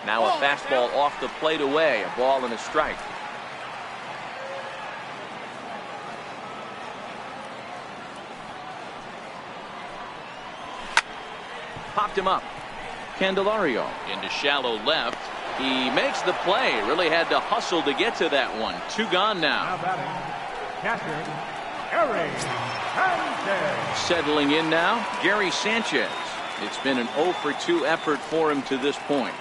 Now a fastball off the plate away. A ball and a strike. Popped him up. Candelario into shallow left. He makes the play. Really had to hustle to get to that one. 2 gone now. Settling in now, Gary Sanchez. It's been an 0 for 2 effort for him to this point.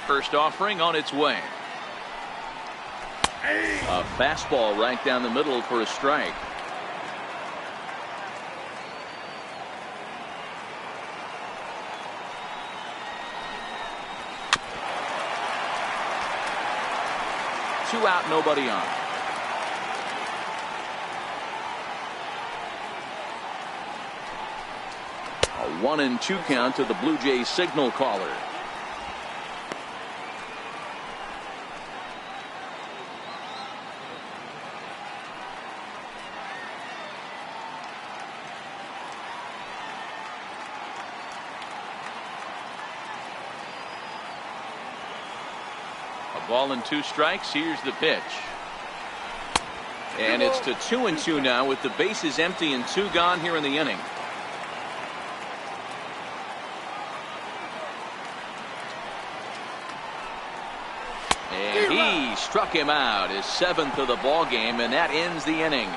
First offering on its way. A fastball right down the middle for a strike. Two out, nobody on. A 1-2 count to the Blue Jays signal caller. Ball and 2 strikes. Here's the pitch. And it's to 2-2 now with the bases empty and 2 gone here in the inning. And he struck him out, his 7th of the ball game, and that ends the inning.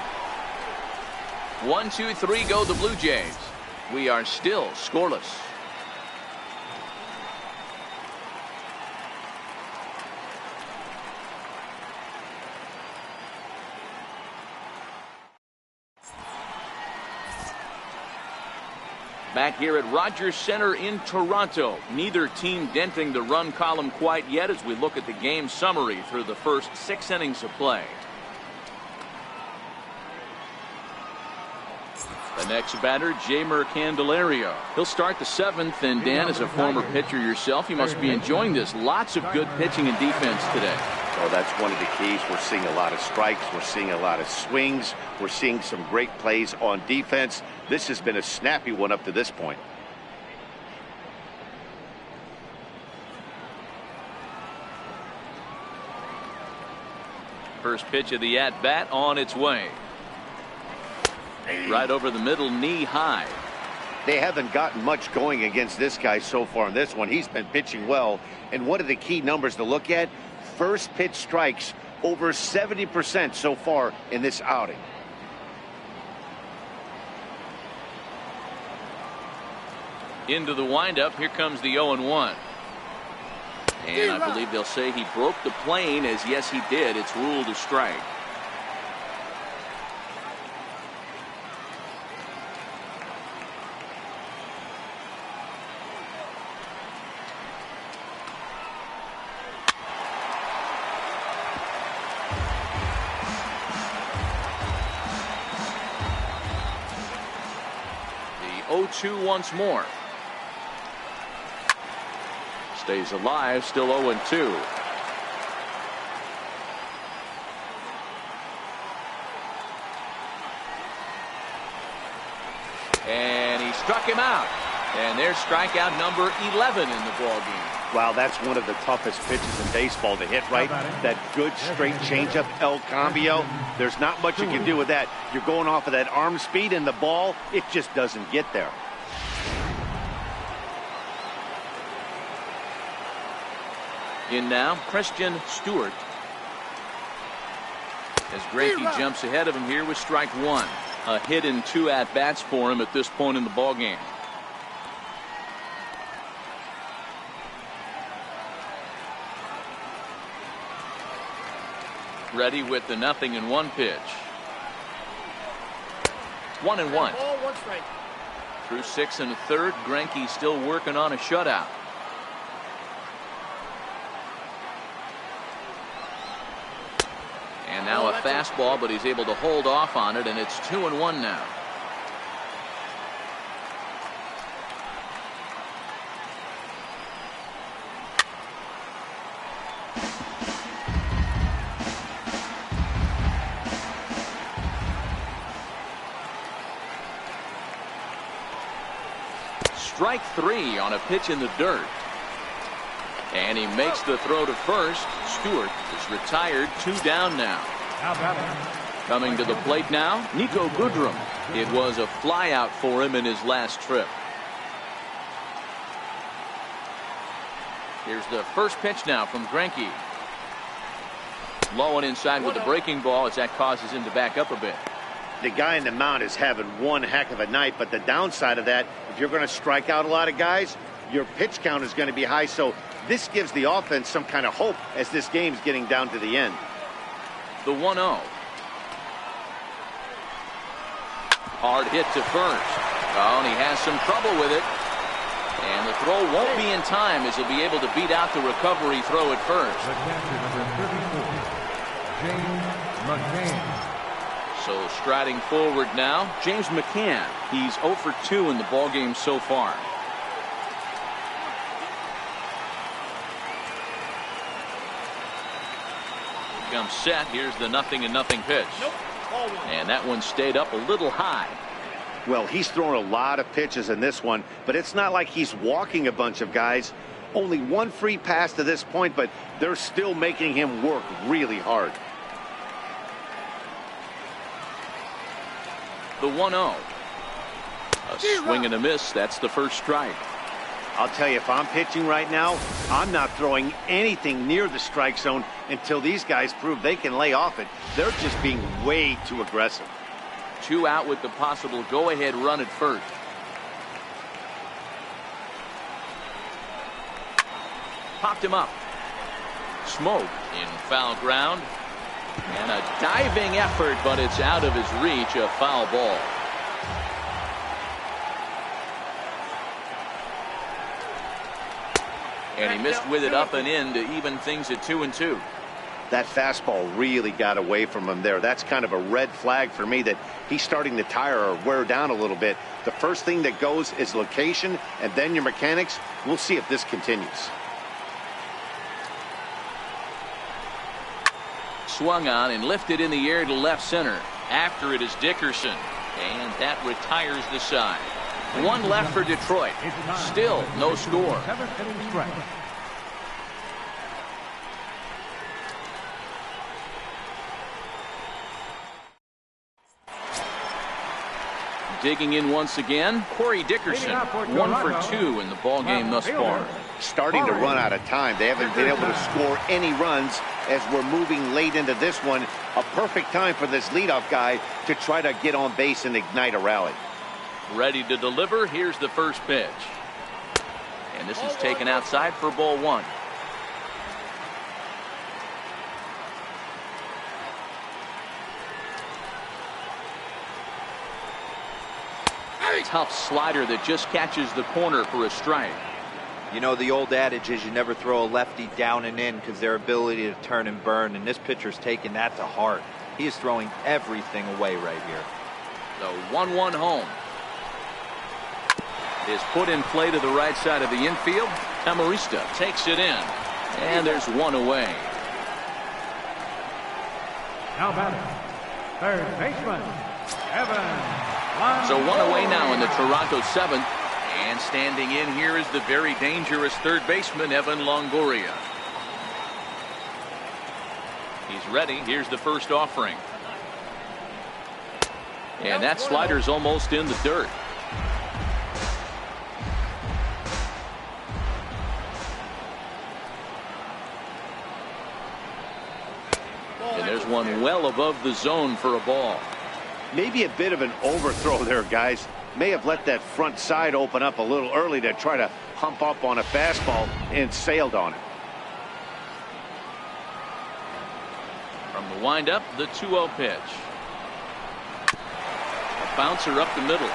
1, 2, 3 go the Blue Jays. We are still scoreless. Back here at Rogers Center in Toronto. Neither team denting the run column quite yet as we look at the game summary through the first 6 innings of play. The next batter, Jamer Candelario. He'll start the 7th, and Dan, as a former pitcher yourself, you must be enjoying this. Lots of good pitching and defense today. Well, that's one of the keys. We're seeing a lot of strikes. We're seeing a lot of swings. We're seeing some great plays on defense. This has been a snappy one up to this point. First pitch of the at-bat on its way. Right over the middle, knee high. They haven't gotten much going against this guy so far in this one. He's been pitching well. And one of the key numbers to look at, first pitch strikes over 70% so far in this outing. Into the windup. Here comes the 0-1. And I believe they'll say he broke the plane, as yes he did. It's ruled a strike. The 0-2 once more. Stays alive, still 0-2. And he struck him out. And there's strikeout number 11 in the ball game. Wow, that's one of the toughest pitches in baseball to hit, right? That good straight changeup, El Cambio. There's not much you can do with that. You're going off of that arm speed, and the ball, it just doesn't get there. In now, Christian Stewart. As Greinke jumps ahead of him here with strike 1. A hit in 2 at-bats for him at this point in the ball game. Ready with the 0-1 pitch. 1-1. Ball, 1 strike. Through 6 1/3, Greinke still working on a shutout. And now a fastball, but he's able to hold off on it, and it's 2-1 now. Strike 3 on a pitch in the dirt. And he makes the throw to first. Stewart is retired, 2 down now. Coming to the plate now, Nico Goodrum. It was a flyout for him in his last trip. Here's the first pitch now from Greinke. Low and inside with the breaking ball as that causes him to back up a bit. The guy in the mound is having one heck of a night, but the downside of that, if you're going to strike out a lot of guys, your pitch count is going to be high. So this gives the offense some kind of hope as this game's getting down to the end. The 1-0. Hard hit to first. Oh, and he has some trouble with it. And the throw won't be in time as he'll be able to beat out the recovery throw at first. The catcher, number 34, James McCann. So striding forward now, James McCann. He's 0 for 2 in the ballgame so far. Comes set. Here's the 0-0 pitch. And that one stayed up a little high. Well, he's thrown a lot of pitches in this one, but it's not like he's walking a bunch of guys. Only 1 free pass to this point, but they're still making him work really hard. The 1-0. A swing and a miss. That's the first strike. I'll tell you, if I'm pitching right now, I'm not throwing anything near the strike zone until these guys prove they can lay off it. They're just being way too aggressive. 2 out with the possible go-ahead run at first. popped him up. Smoke in foul ground. And a diving effort, but it's out of his reach, a foul ball. And he missed with it up and in to even things at 2-2. That fastball really got away from him there. That's kind of a red flag for me that he's starting to tire or wear down a little bit. The first thing that goes is location and then your mechanics. We'll see if this continues. Swung on and lifted in the air to left center. After it is Dickerson. And that retires the side. One left for Detroit. Still no score. 7th inning stretch. Digging in once again, Corey Dickerson, 1 for 2 in the ballgame thus far. Starting to run out of time. They haven't been able to score any runs as we're moving late into this one. A perfect time for this leadoff guy to try to get on base and ignite a rally. Ready to deliver. Here's the first pitch. And this is taken outside for ball 1. Tough slider that just catches the corner for a strike. You know, the old adage is you never throw a lefty down and in because their ability to turn and burn, and this pitcher's taking that to heart. He is throwing everything away right here. The 1-1 home is put in play to the right side of the infield. Tamarista takes it in, and there's one away. Now batting, third baseman, Evan. So one away now in the Toronto 7th. And standing in here is the very dangerous third baseman, Evan Longoria. He's ready. Here's the first offering. And that slider's almost in the dirt. And there's one well above the zone for a ball. Maybe a bit of an overthrow there, guys. May have let that front side open up a little early to try to hump up on a fastball and sailed on it. From the windup, the 2-0 pitch. A bouncer up the middle.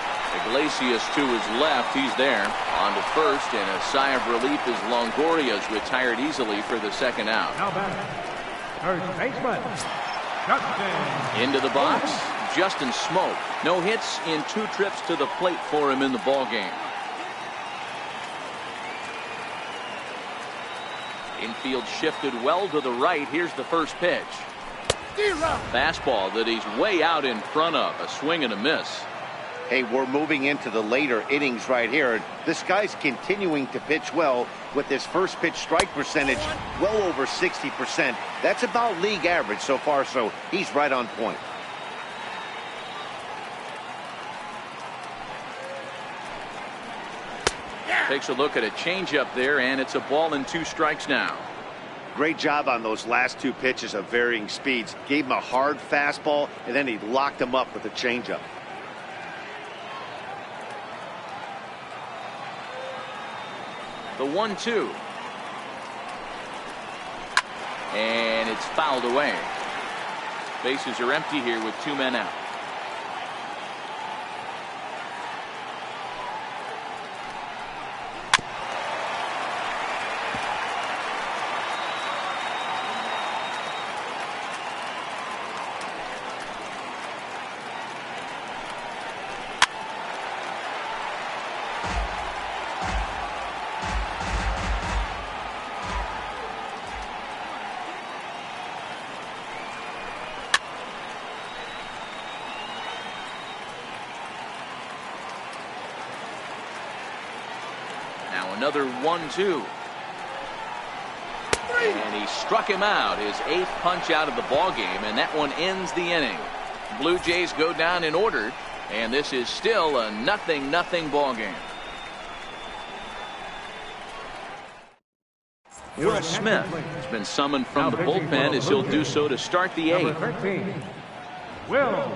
Iglesias to his left. He's there. On to first, and a sigh of relief as Longoria's retired easily for the second out. Now batting, first baseman, Justin. Into the box. Justin Smoke. No hits in 2 trips to the plate for him in the ballgame. Infield shifted well to the right. Here's the first pitch. Fastball that he's way out in front of. A swing and a miss. Hey, we're moving into the later innings right here. This guy's continuing to pitch well with his first pitch strike percentage well over 60%. That's about league average so far, so he's right on point. Takes a look at a changeup there, and it's a ball and 2 strikes now. Great job on those last 2 pitches of varying speeds. Gave him a hard fastball, and then he locked him up with a changeup. The 1-2. And it's fouled away. Bases are empty here with 2 men out. Another 1-2. And he struck him out, his 8th punch out of the ball game, and that one ends the inning. Blue Jays go down in order, and this is still a 0-0 ball game. Will Smith has been summoned from the bullpen as he'll do so to start the 8th. Number 13, Will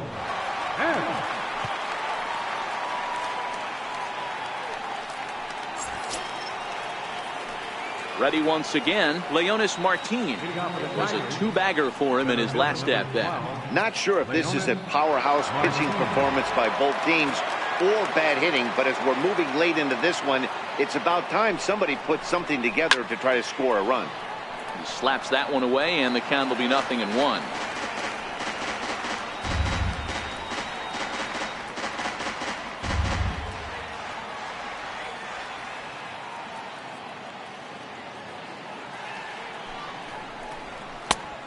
Smith. Ready once again, Leonis Martin. Was a two-bagger for him in his last at-bat. Not sure if this is a powerhouse pitching performance by both teams or bad hitting, but as we're moving late into this one, it's about time somebody puts something together to try to score a run. He slaps that one away, and the count will be 0-1.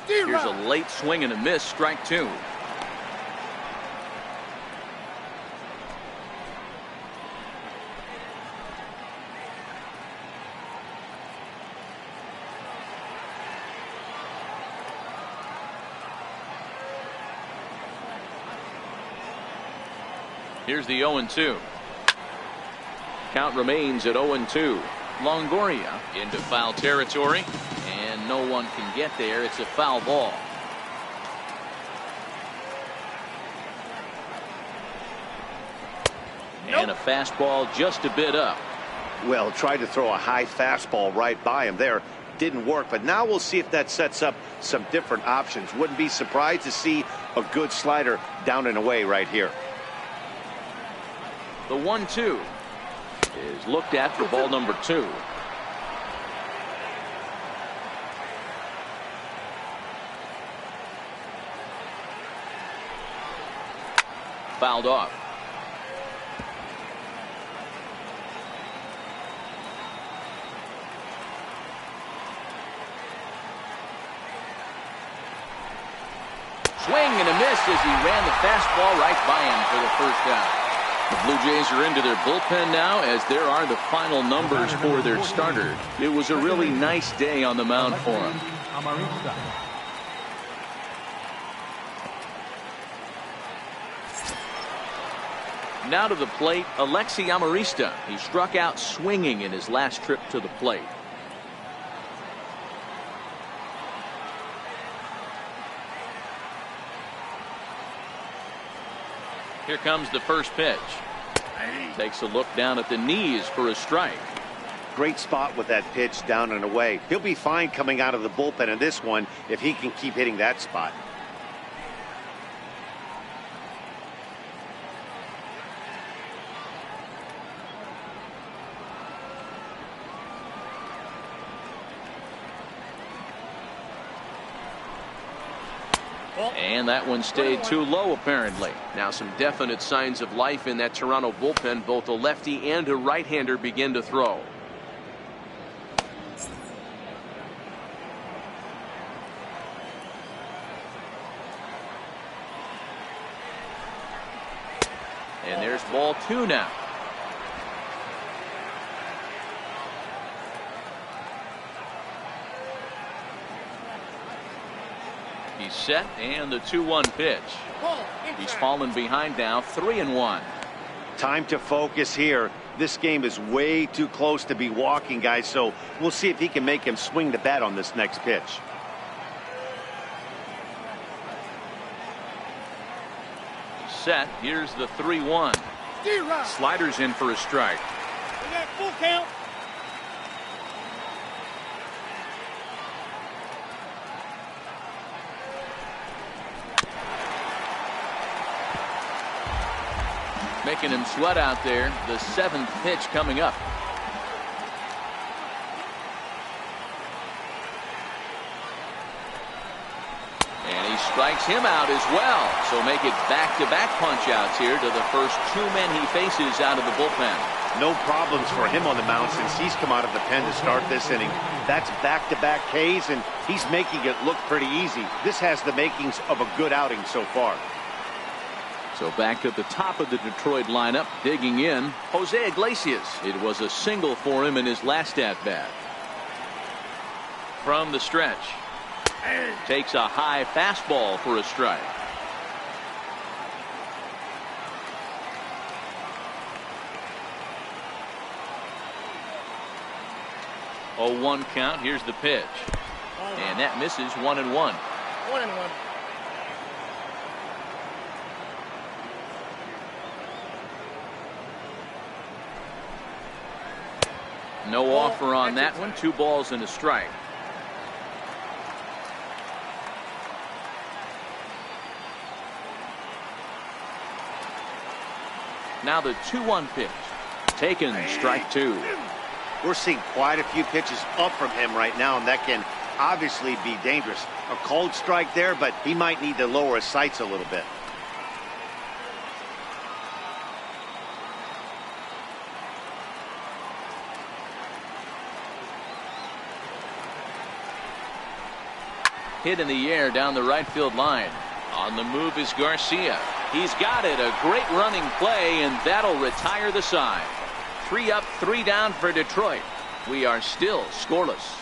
Here's a late swing and a miss, strike 2. Here's the 0-2. Count remains at 0-2. Longoria into foul territory, and no one can get there. It's a foul ball. And a fastball just a bit up. Well, tried to throw a high fastball right by him there. Didn't work, but now we'll see if that sets up some different options. Wouldn't be surprised to see a good slider down and away right here. The 1-2 is looked at for ball number 2. Fouled off. Swing and a miss as he ran the fastball right by him for the first out. The Blue Jays are into their bullpen now, as there are the final numbers for their starter. It was a really nice day on the mound for him. Now to the plate, Alexi Amarista. He struck out swinging in his last trip to the plate. Here comes the first pitch. Takes a look down at the knees for a strike. Great spot with that pitch down and away. He'll be fine coming out of the bullpen in this one if he can keep hitting that spot. And that one stayed too low, apparently. Now some definite signs of life in that Toronto bullpen. Both a lefty and a right-hander begin to throw. And there's ball 2 now. He's set, and the 2-1 pitch. He's fallen behind now, 3-1. Time to focus here. This game is way too close to be walking, guys, so we'll see if he can make him swing the bat on this next pitch. Set. Here's the 3-1. Sliders in for a strike. We got full count. Making him sweat out there. The 7th pitch coming up. And he strikes him out as well. So make it back-to-back punch-outs here to the first 2 men he faces out of the bullpen. No problems for him on the mound since he's come out of the pen to start this inning. That's back-to-back Ks, and he's making it look pretty easy. This has the makings of a good outing so far. So back at the top of the Detroit lineup, digging in, Jose Iglesias. It was a single for him in his last at-bat. From the stretch. Takes a high fastball for a strike. Oh, 1 count. Here's the pitch. And that misses. 1-1. 1-1. No offer on that one. 2 balls and a strike. Now the 2-1 pitch. Taken, strike 2. We're seeing quite a few pitches up from him right now, and that can obviously be dangerous. A cold strike there, but he might need to lower his sights a little bit. Hit in the air down the right field line. On the move is Garcia. He's got it. A great running play, and that'll retire the side. 3 up, 3 down for Detroit. We are still scoreless.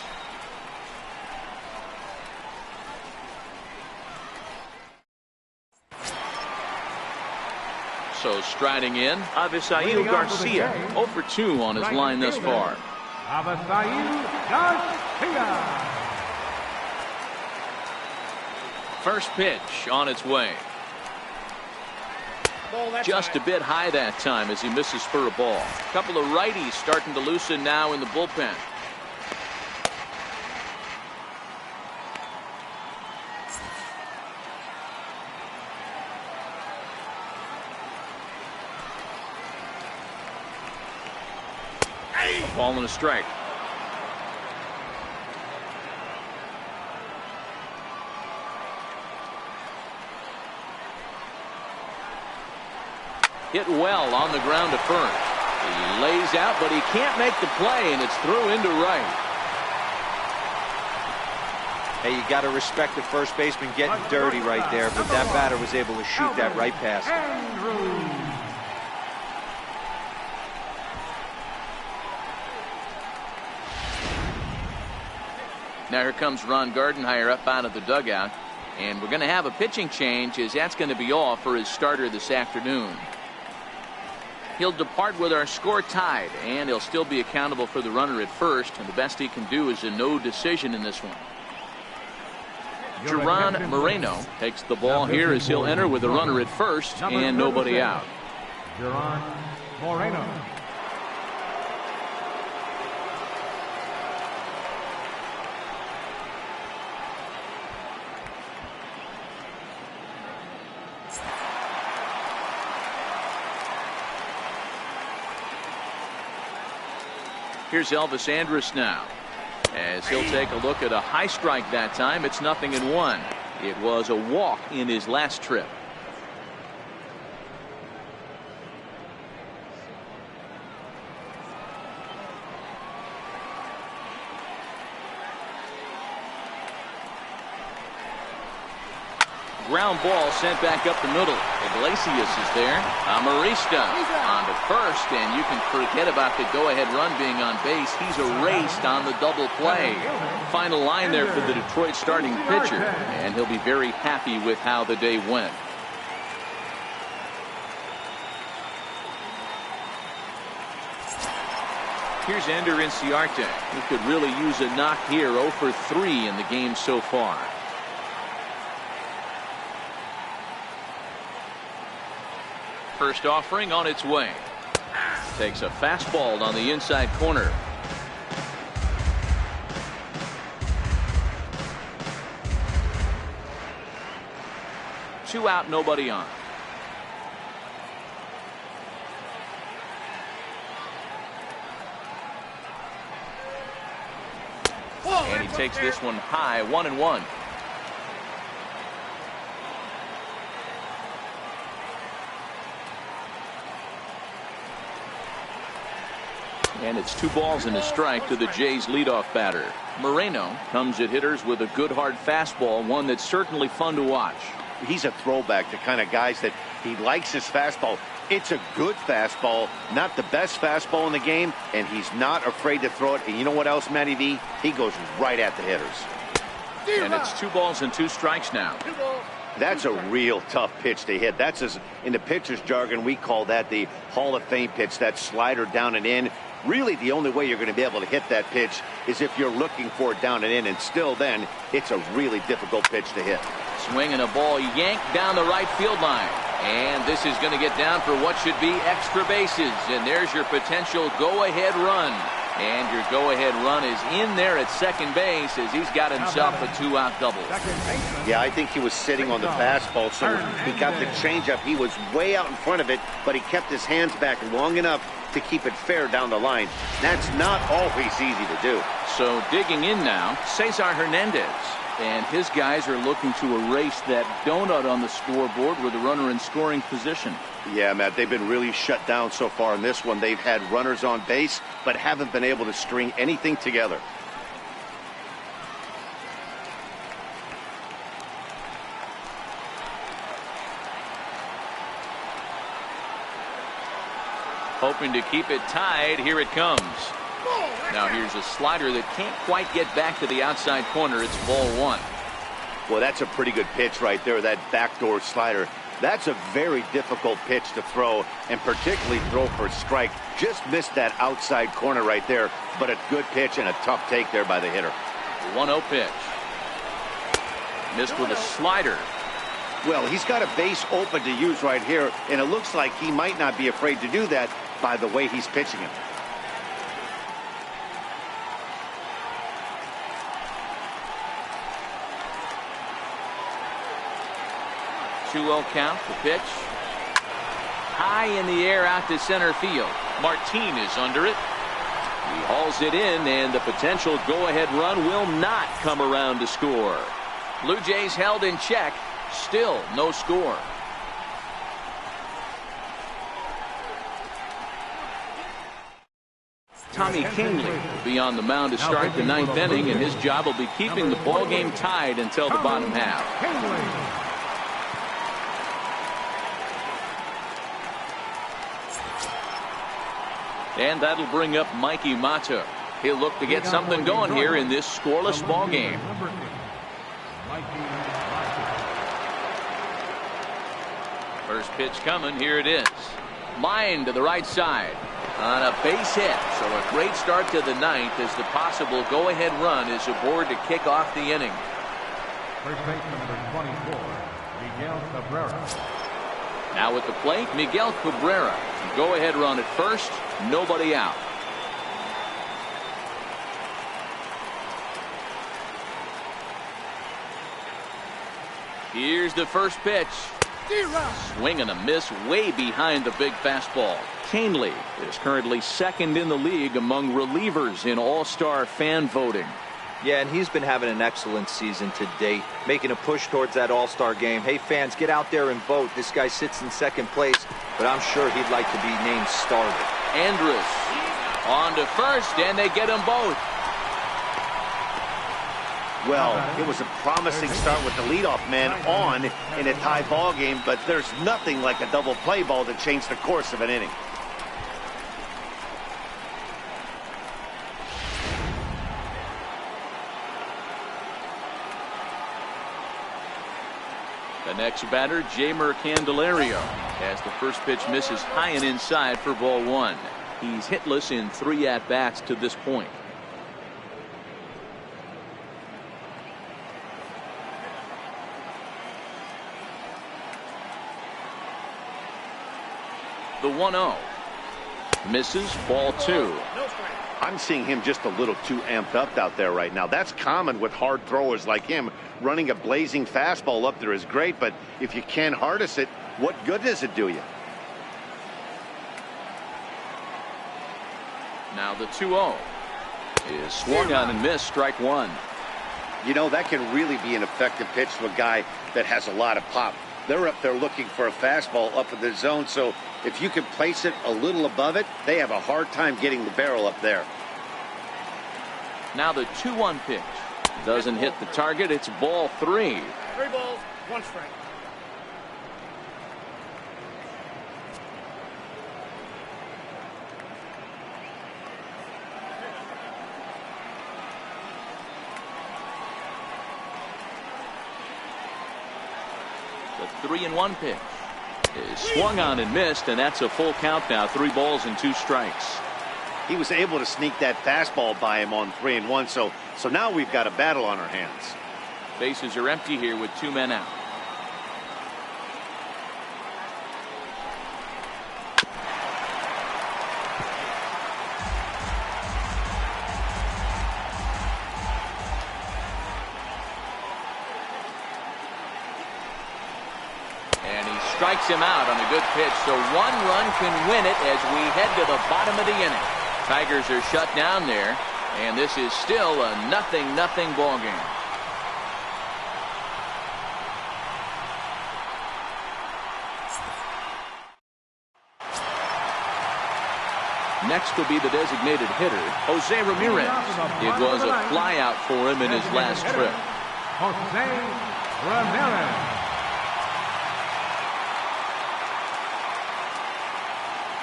So striding in, Avisail Garcia. 0 for 2 on his line thus far. Avisail Garcia. First pitch on its way. Just a bit high that time as he misses for a ball. A couple of righties starting to loosen now in the bullpen. A ball and a strike. Hit well on the ground to first. He lays out, but he can't make the play, and it's through into right. Hey, you got to respect the first baseman getting dirty right there, but that batter was able to shoot that right past him. Now here comes Ron Gardenhire up out of the dugout, and we're going to have a pitching change, as that's going to be all for his starter this afternoon. He'll depart with our score tied, and he'll still be accountable for the runner at first, and the best he can do is a no decision in this one. Jeron Moreno takes the ball here as he'll enter with a runner at first and nobody out. Jeron Moreno. Here's Elvis Andrus now, as he'll take a look at a high strike that time. It's 0-1. It was a walk in his last trip. Ground ball sent back up the middle. Iglesias is there. Amarista on to first, and you can forget about the go-ahead run being on base. He's erased on the double play. Final line there for the Detroit starting pitcher, and he'll be very happy with how the day went. Here's Ender Inciarte, who could really use a knock here. 0 for 3 in the game so far. First offering on its way. Takes a fastball on the inside corner. Two out, nobody on. And he takes this one high, 1-1. And it's 2 balls and a strike to the Jays leadoff batter. Moreno comes at hitters with a good hard fastball, one that's certainly fun to watch. He's a throwback to kind of guys that he likes his fastball. It's a good fastball, not the best fastball in the game, and he's not afraid to throw it. And you know what else, Matty V? He goes right at the hitters. And it's 2 balls and 2 strikes now. That's a real tough pitch to hit. That's in the pitcher's jargon, we call that the Hall of Fame pitch, that slider down and in. Really, the only way you're going to be able to hit that pitch is if you're looking for it down and in, and still then, it's a really difficult pitch to hit. Swinging a ball yanked down the right field line. And this is going to get down for what should be extra bases. And there's your potential go-ahead run. And your go-ahead run is in there at second base as he's got himself a 2-out double. Yeah, I think he was sitting on the fastball, so he got the changeup. He was way out in front of it, but he kept his hands back long enough to keep it fair down the line. That's not always easy to do. So digging in now, Cesar Hernandez. And his guys are looking to erase that donut on the scoreboard with a runner in scoring position. Yeah, Matt, they've been really shut down so far in this one. They've had runners on base, but haven't been able to string anything together. Hoping to keep it tied. Here it comes. Now here's a slider that can't quite get back to the outside corner. It's ball 1. Well, that's a pretty good pitch right there, that backdoor slider. That's a very difficult pitch to throw, and particularly throw for a strike. Just missed that outside corner right there, but a good pitch and a tough take there by the hitter. 1-0 pitch. Missed with a slider. Well, he's got a base open to use right here, and it looks like he might not be afraid to do that by the way he's pitching it. 2-0 count. The pitch high in the air out to center field. Martin is under it. He hauls it in, and the potential go-ahead run will not come around to score. Blue Jays held in check. Still no score. Tommy Kingley will be on the mound to start the 9th inning, and his job will be keeping the ball game tied until the bottom half. And that'll bring up Mikey Mata. He'll look to get something going here in this scoreless ball game. First pitch coming. Here it is. Line to the right side on a base hit. So a great start to the 9th as the possible go-ahead run is aboard to kick off the inning. First baseman number 24, Miguel Cabrera. Now at the plate, Miguel Cabrera. Go-ahead run at first. Nobody out. Here's the first pitch. Swing and a miss way behind the big fastball. Kingley is currently 2nd in the league among relievers in all-star fan voting. Yeah, and he's been having an excellent season to date, making a push towards that all-star game. Hey, fans, get out there and vote. This guy sits in 2nd place, but I'm sure he'd like to be named starter. Andrus on to first, and they get them both. Well, it was a promising start with the leadoff man on in a tie ball game, but there's nothing like a double play ball to change the course of an inning. The next batter, Jeimer Candelario, as the first pitch misses high and inside for ball 1. He's hitless in 3 at-bats to this point. The 1-0 misses, ball 2. I'm seeing him just a little too amped up out there right now. That's common with hard throwers like him. Running a blazing fastball up there is great, but if you can't harness it, what good does it do you? Now the 2-0 is swung on and missed, strike 1. You know, that can really be an effective pitch to a guy that has a lot of pop. They're up there looking for a fastball up in the zone, so if you can place it a little above it, they have a hard time getting the barrel up there. Now the 2-1 pitch doesn't hit the target. It's ball 3. 3 balls, 1 strike. The 3-1 pitch is swung on and missed, and that's a full count now. 3 balls and 2 strikes. He was able to sneak that fastball by him on 3-1, so now we've got a battle on our hands. Bases are empty here with 2 men out. strikes him out on a good pitch, so one run can win it as we head to the bottom of the inning. Tigers are shut down there, and this is still a 0-0 ball game. Next will be the designated hitter, Jose Ramirez. It was a flyout for him in his last trip. Jose Ramirez.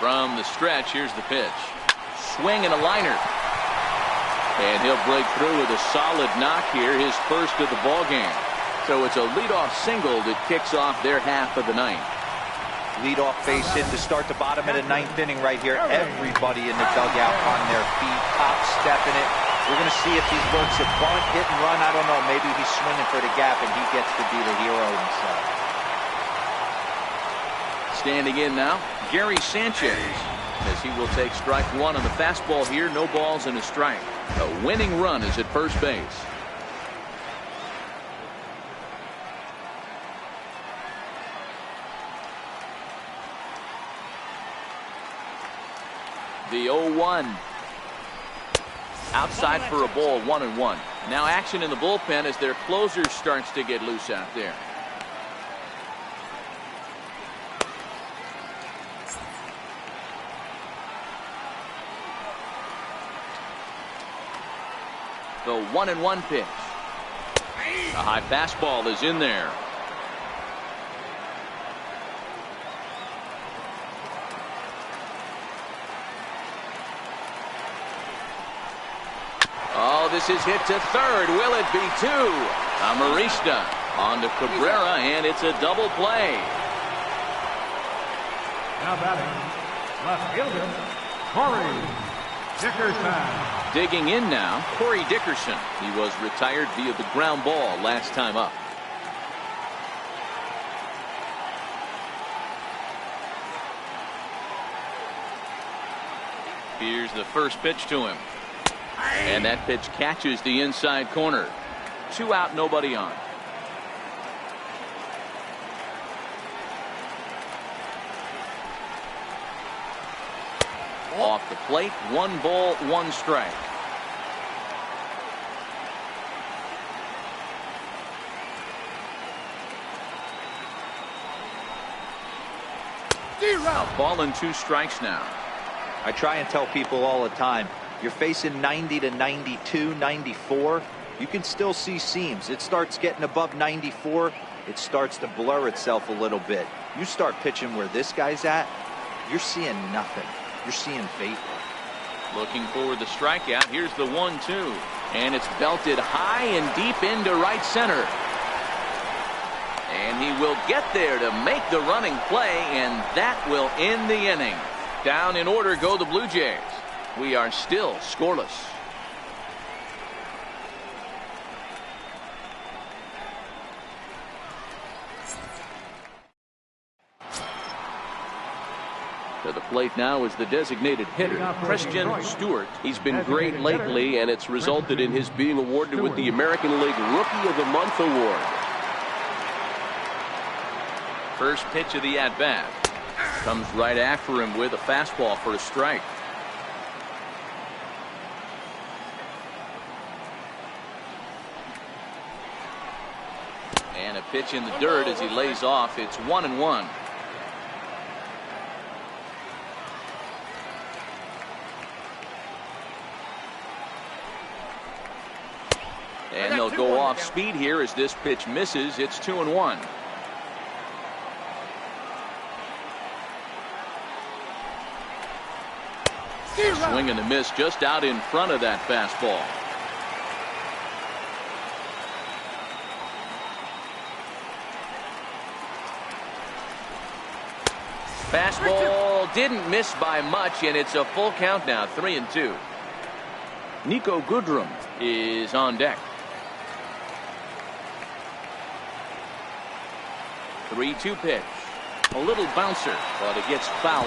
From the stretch, here's the pitch. Swing and a liner. And he'll break through with a solid knock here, his first of the ball game. So it's a leadoff single that kicks off their half of the ninth. Leadoff base hit to start the bottom of the ninth inning right here. Everybody in the dugout on their feet, top stepping it. We're going to see if he works a bunt, hit and run. I don't know. Maybe he's swinging for the gap and he gets to be the hero himself. Standing in now, Gary Sanchez, as he will take strike one on the fastball here. No balls and a strike. A winning run is at first base. The 0-1. Outside for a ball, 1-1. Now action in the bullpen as their closer starts to get loose out there. The 1-1 pitch. A high fastball is in there. Oh, this is hit to third. Will it be two? Amarista on to Cabrera, and it's a double play. Now batting, left fielder, Corey Dickerson. Digging in now, Corey Dickerson. He was retired via the ground ball last time up. Here's the first pitch to him. And that pitch catches the inside corner. 2 out, nobody on. Off the plate, 1 ball, 1 strike. A ball and 2 strikes now. I try and tell people all the time, you're facing 90 to 92, 94. You can still see seams. It starts getting above 94. It starts to blur itself a little bit. You start pitching where this guy's at, you're seeing nothing. You're seeing vapor. Looking for the strikeout. Here's the 1-2. And it's belted high and deep into right center. And he will get there to make the running play, and that will end the inning. Down in order go the Blue Jays. We are still scoreless. To the plate now is the designated hitter, Christian Stewart. He's been great lately, and it's resulted in his being awarded with the American League Rookie of the Month award. First pitch of the at-bat. Comes right after him with a fastball for a strike. And a pitch in the dirt as he lays off. It's 1-1. And they'll go off speed here as this pitch misses. It's 2-1. Swing and a miss just out in front of that fastball. Fastball didn't miss by much, and it's a full count now, 3-2. Nico Goodrum is on deck. 3-2 pitch. A little bouncer, but it gets foul.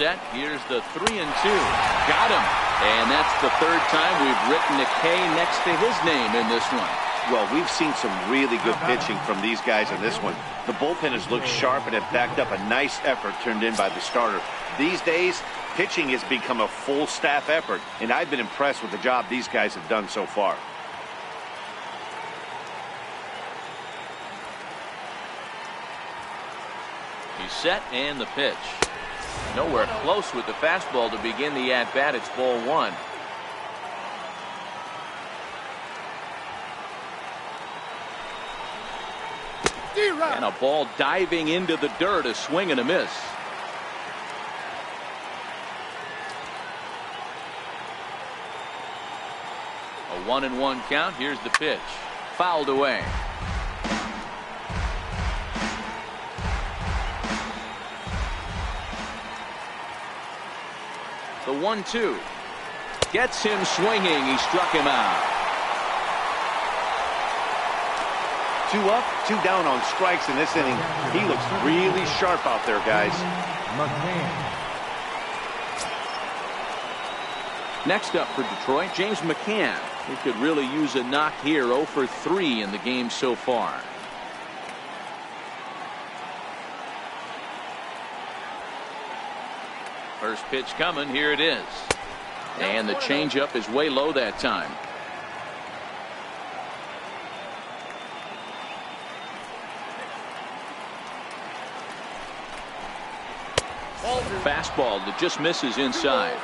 set. Here's the 3-2. Got him. And that's the third time we've written a K next to his name in this one. Well, we've seen some really good pitching from these guys in this one. The bullpen has looked sharp and have backed up a nice effort turned in by the starter. These days, pitching has become a full staff effort, and I've been impressed with the job these guys have done so far. He's set and the pitch. Nowhere close with the fastball to begin the at-bat. It's ball one. And a ball diving into the dirt, a swing and a miss. A 1-1 count. Here's the pitch. Fouled away. The 1-2 gets him swinging. He struck him out. 2 up, 2 down on strikes in this inning. He looks really sharp out there, guys. Next up for Detroit, James McCann. He could really use a knock here. 0 for 3 in the game so far. First pitch coming. Here it is. And the changeup is way low that time. Fastball that just misses inside.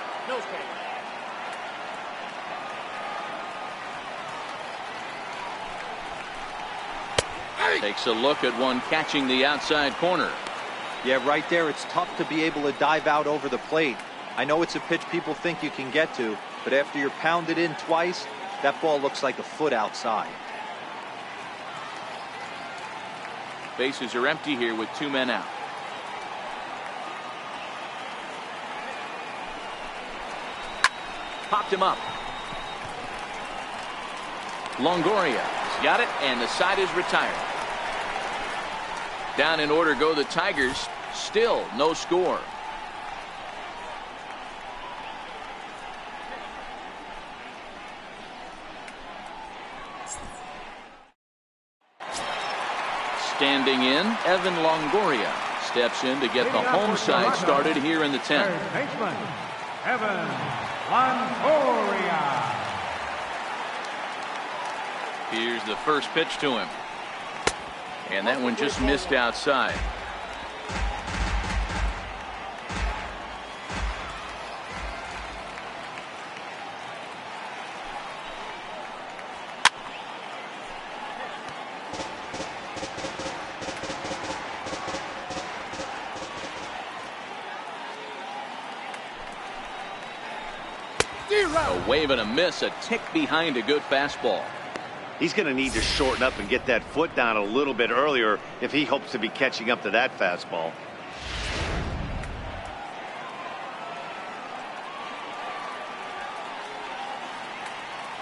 Takes a look at one catching the outside corner. Yeah, right there, it's tough to be able to dive out over the plate. I know it's a pitch people think you can get to, but after you're pounded in twice, that ball looks like a foot outside. Bases are empty here with 2 men out. Popped him up. Longoria has got it, and the side is retired. Down in order go the Tigers. Still no score. Standing in, Evan Longoria steps in to get the home side started here in the 10th. Baseman, Evan Longoria. Here's the first pitch to him. And that one just missed outside. A wave and a miss, a tick behind a good fastball. He's going to need to shorten up and get that foot down a little bit earlier if he hopes to be catching up to that fastball.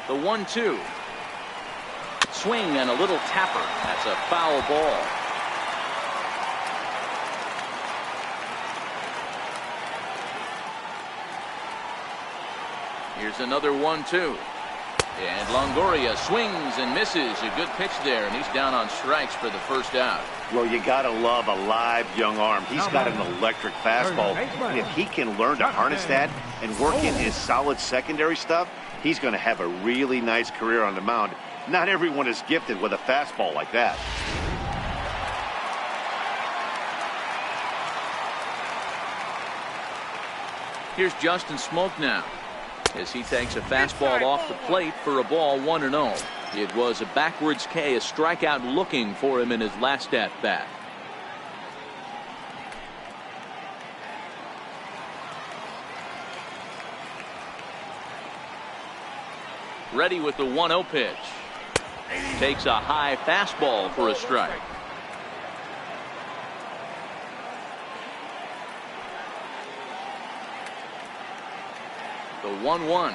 The 1-2. Swing and a little tapper. That's a foul ball. Here's another 1-2. And Longoria swings and misses. A good pitch there, and he's down on strikes for the first out. Well, you got to love a live young arm. He's got an electric fastball. And if he can learn to harness that and work in his solid secondary stuff, he's going to have a really nice career on the mound. Not everyone is gifted with a fastball like that. Here's Justin Smoke now, as he takes a fastball off the plate for a ball 1-0. It was a backwards K, a strikeout looking for him in his last at bat. Ready with the 1-0 pitch. Takes a high fastball for a strike. The 1-1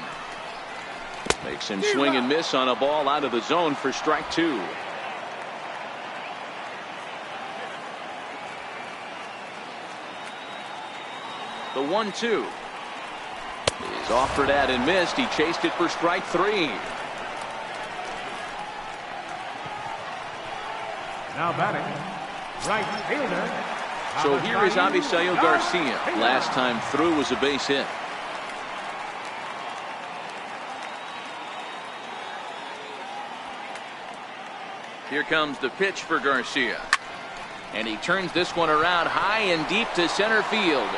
makes him swing and miss on a ball out of the zone for strike 2. The 1-2 is offered at and missed. He chased it for strike 3. Now batting, right fielder. So here is Avisail Garcia. Last time through was a base hit. Here comes the pitch for Garcia. And he turns this one around high and deep to center field.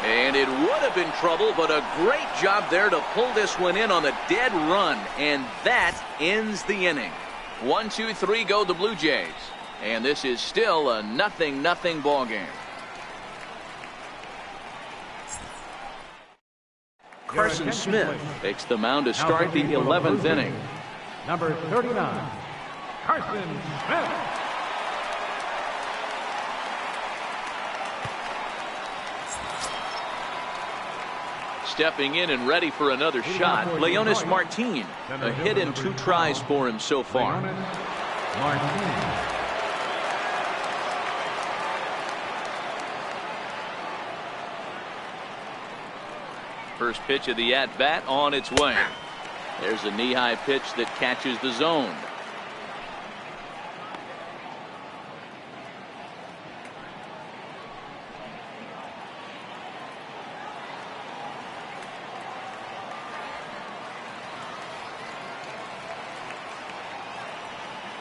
And it would have been trouble, but a great job there to pull this one in on the dead run. And that ends the inning. 1, 2, 3 go the Blue Jays. And this is still a 0-0 ball game. Carson Smith takes the mound to start the 11th inning. Number 39, Carson Smith. Stepping in and ready for another shot, Leonis Martin. A hit in 2 tries for him so far. First pitch of the at-bat on its way. There's a knee-high pitch that catches the zone.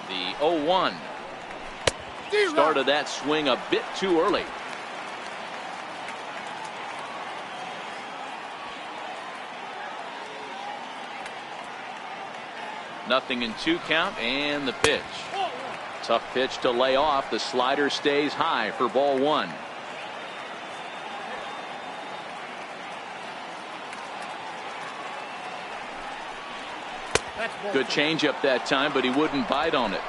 The 0-1. Started that swing a bit too early. Nothing in 2 count, and the pitch. Tough pitch to lay off. The slider stays high for ball 1. Good changeup that time, but he wouldn't bite on it.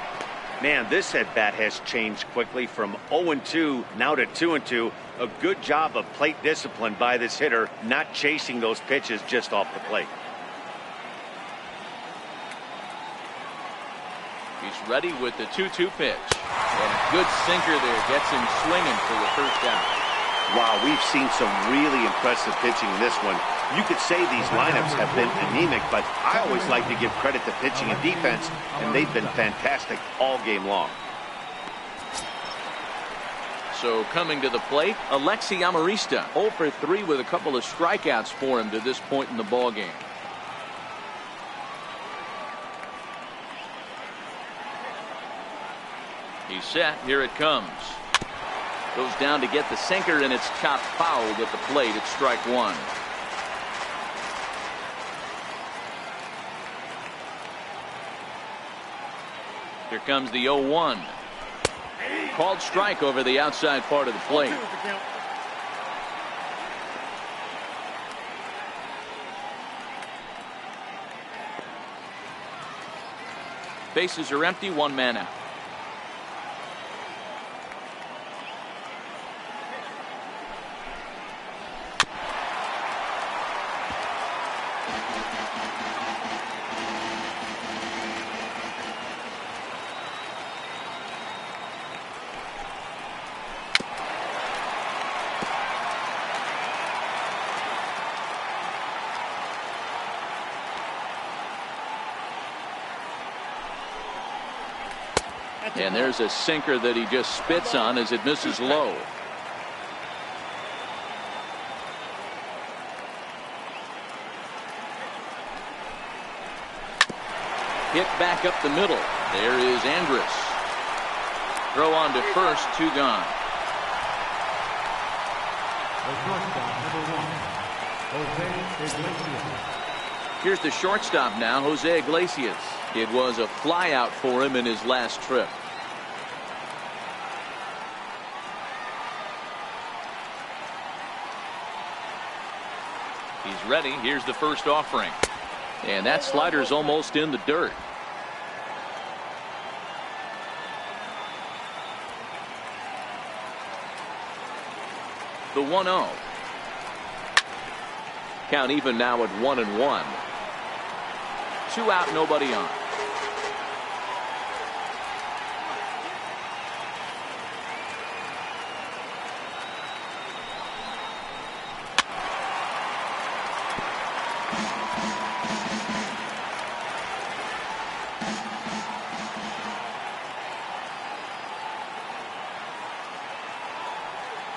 Man, this at-bat has changed quickly from 0-2 now to 2-2. A good job of plate discipline by this hitter, not chasing those pitches just off the plate. He's ready with the 2-2 pitch. And a good sinker there gets him swinging for the first out. Wow, we've seen some really impressive pitching in this one. You could say these lineups have been anemic, but I always like to give credit to pitching and defense, and they've been fantastic all game long. So coming to the plate, Alexi Amarista, 0 for 3 with a couple of strikeouts for him to this point in the ball game. He's set. Here it comes. Goes down to get the sinker, and it's chopped foul at the plate. It's strike 1. Here comes the 0-1. Called strike over the outside part of the plate. Bases are empty. 1 man out. And there's a sinker that he just spits on as it misses low. Hit back up the middle. There is Andrus. Throw on to first, 2 gone. Here's the shortstop now, Jose Iglesias. It was a fly out for him in his last trip. He's ready. Here's the first offering. And that slider's almost in the dirt. The 1-0. Count even now at 1-1. 2 out, nobody on.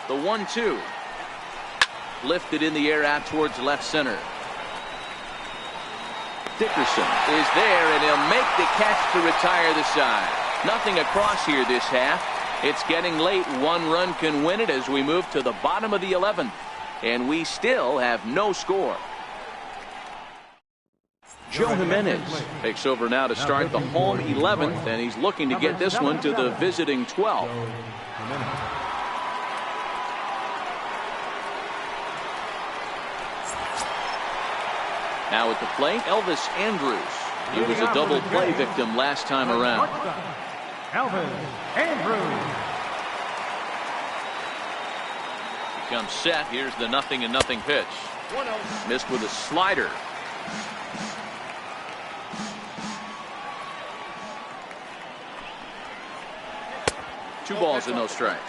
The 1-2. Lifted in the air out towards left center. Dickerson is there, and he'll make the catch to retire the side. Nothing across here this half. It's getting late. One run can win it as we move to the bottom of the 11th. And we still have no score. Joe Jimenez takes over now to start the home 11th, and he's looking to get this one to the visiting 12th. Now at the plate, Elvis Andrews. He was a double play victim last time around. Elvis Andrews. Comes set. Here's the 0-0 pitch. Missed with a slider. Two balls and no strikes.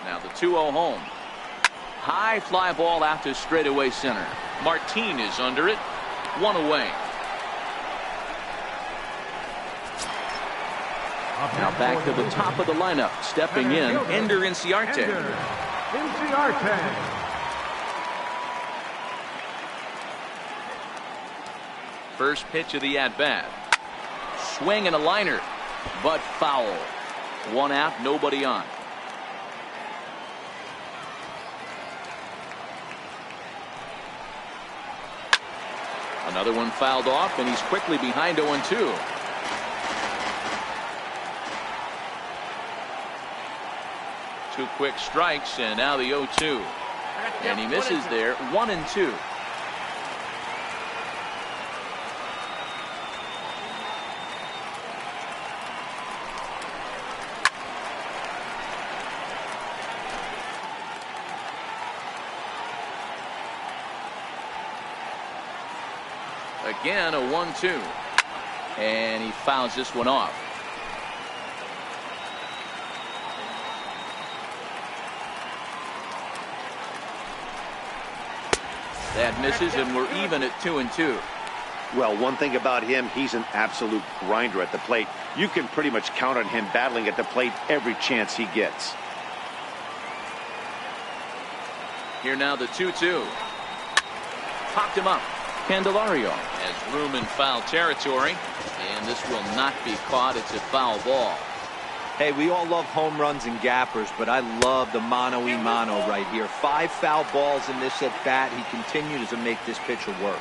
Now the 2-0 home. High fly ball out to straightaway center. Martin is under it. One away. Now back to the top of the lineup. Stepping in, Ender Inciarte. First pitch of the at-bat. Swing and a liner, but foul. One out, nobody on. Another one fouled off, and he's quickly behind 0-2. Two quick strikes, and now the 0-2. And he misses there. 1-2. Again, a 1-2. And he fouls this one off. That misses, and we're even at 2-2. Well, one thing about him, he's an absolute grinder at the plate. You can pretty much count on him battling at the plate every chance he gets. Here now the 2-2. Popped him up. Candelario has room in foul territory, and this will not be caught. It's a foul ball. Hey, we all love home runs and gappers, but I love the mano-y-mano right here. 5 foul balls in this at bat. He continues to make this pitcher work.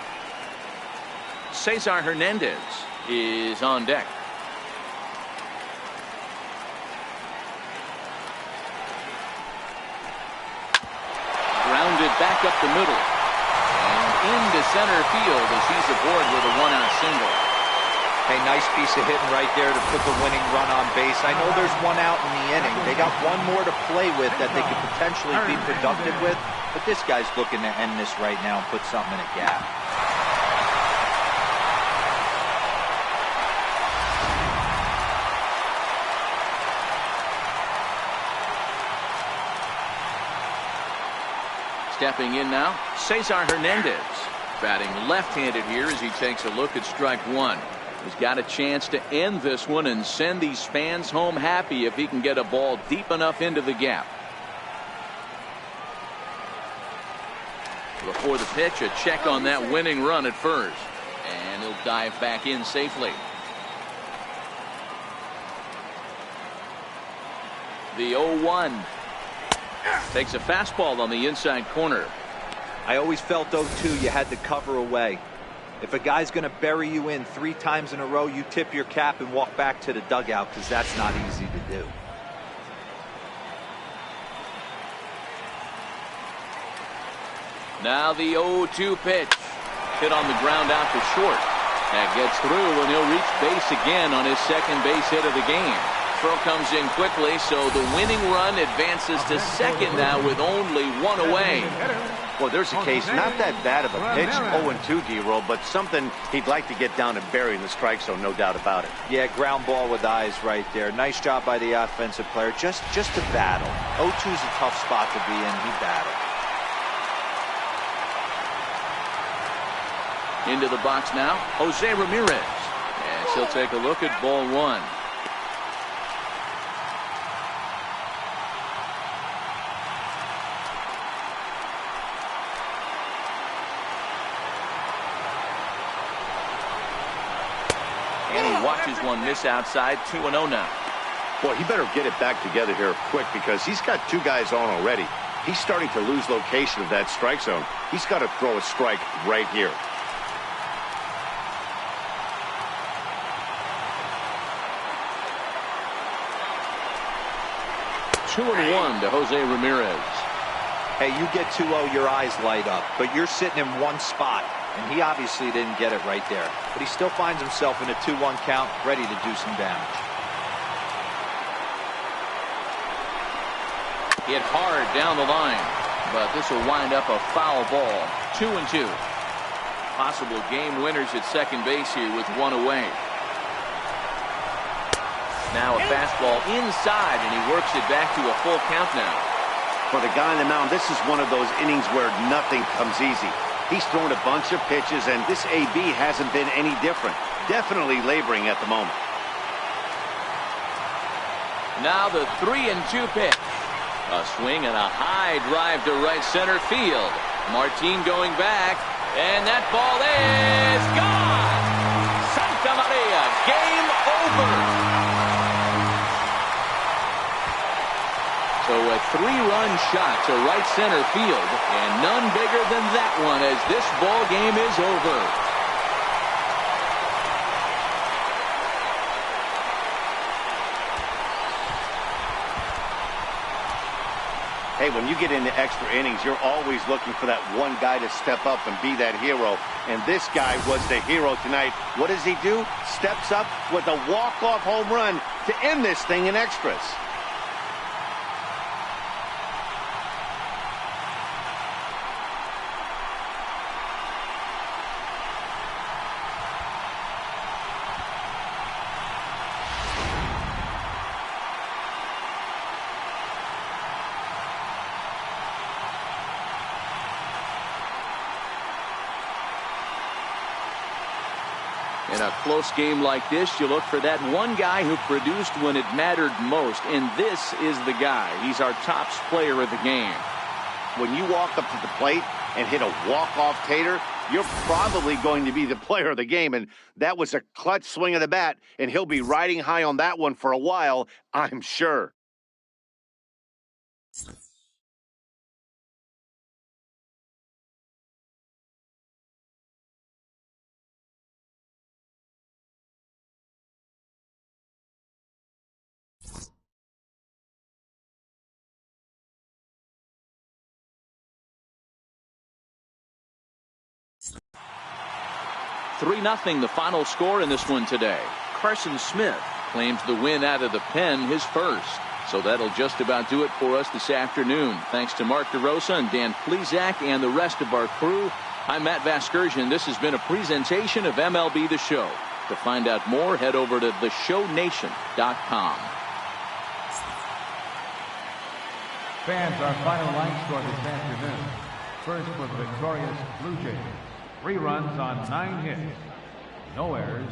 Cesar Hernandez is on deck. Grounded back up the middle. Into center field as he's aboard with a 1-out single. Hey, nice piece of hitting right there to put the winning run on base. I know there's 1 out in the inning. They got 1 more to play with that they could potentially be productive with, but this guy's looking to end this right now and put something in a gap. Stepping in now, Cesar Hernandez. Batting left-handed here as he takes a look at strike one. He's got a chance to end this one and send these fans home happy if he can get a ball deep enough into the gap. Before the pitch, a check on that winning run at first. And he'll dive back in safely. The 0-1. Takes a fastball on the inside corner. I always felt, though, too, you had to cover away. If a guy's going to bury you in 3 times in a row, you tip your cap and walk back to the dugout because that's not easy to do. Now the 0-2 pitch. Hit on the ground out to short. That gets through, and he'll reach base again on his second base hit of the game. throw comes in quickly, so the winning run advances to second now with only one away. Well, there's a case, not that bad of a pitch, 0-2 D-roll, but something he'd like to get down and bury in the strike zone, no doubt about it. Yeah, ground ball with eyes right there. Nice job by the offensive player. Just to battle. 0-2's a tough spot to be in. He battled. Into the box now, Jose Ramirez. And he'll take a look at ball one. And he watches one miss outside, 2-0 now. Boy, he better get it back together here quick because he's got two guys on already. He's starting to lose location of that strike zone. He's got to throw a strike right here. 2-1 to Jose Ramirez. Hey, you get 2-0, your eyes light up, but you're sitting in one spot, and he obviously didn't get it right there. But he still finds himself in a 2-1 count, ready to do some damage. Hit hard down the line, but this will wind up a foul ball. 2-2. Possible game winners at second base here with one away. Now a fastball inside, and he works it back to a full count now. For the guy on the mound, this is one of those innings where nothing comes easy. He's thrown a bunch of pitches, and this AB hasn't been any different. Definitely laboring at the moment. Now the 3-2 pitch. A swing and a high drive to right center field. Martin going back, and that ball is gone. Santa Maria, game over. So a 3-run shot to right center field, and none bigger than that one as this ball game is over. Hey, when you get into extra innings, you're always looking for that one guy to step up and be that hero. And this guy was the hero tonight. What does he do? Steps up with a walk-off home run to end this thing in extras. In a close game like this, you look for that one guy who produced when it mattered most, and this is the guy. He's our top player of the game. When you walk up to the plate and hit a walk-off tater, you're probably going to be the player of the game, and that was a clutch swing of the bat, and he'll be riding high on that one for a while, I'm sure. (3-0) the final score in this one today. Carson Smith claims the win out of the pen, his first. So that'll just about do it for us this afternoon. Thanks to Mark DeRosa and Dan Plezak and the rest of our crew. I'm Matt Vasgersian. This has been a presentation of MLB The Show. To find out more, head over to theshownation.com. Fans, our final line score this afternoon. First for the victorious Blue Jays. 3 runs on 9 hits. No errors.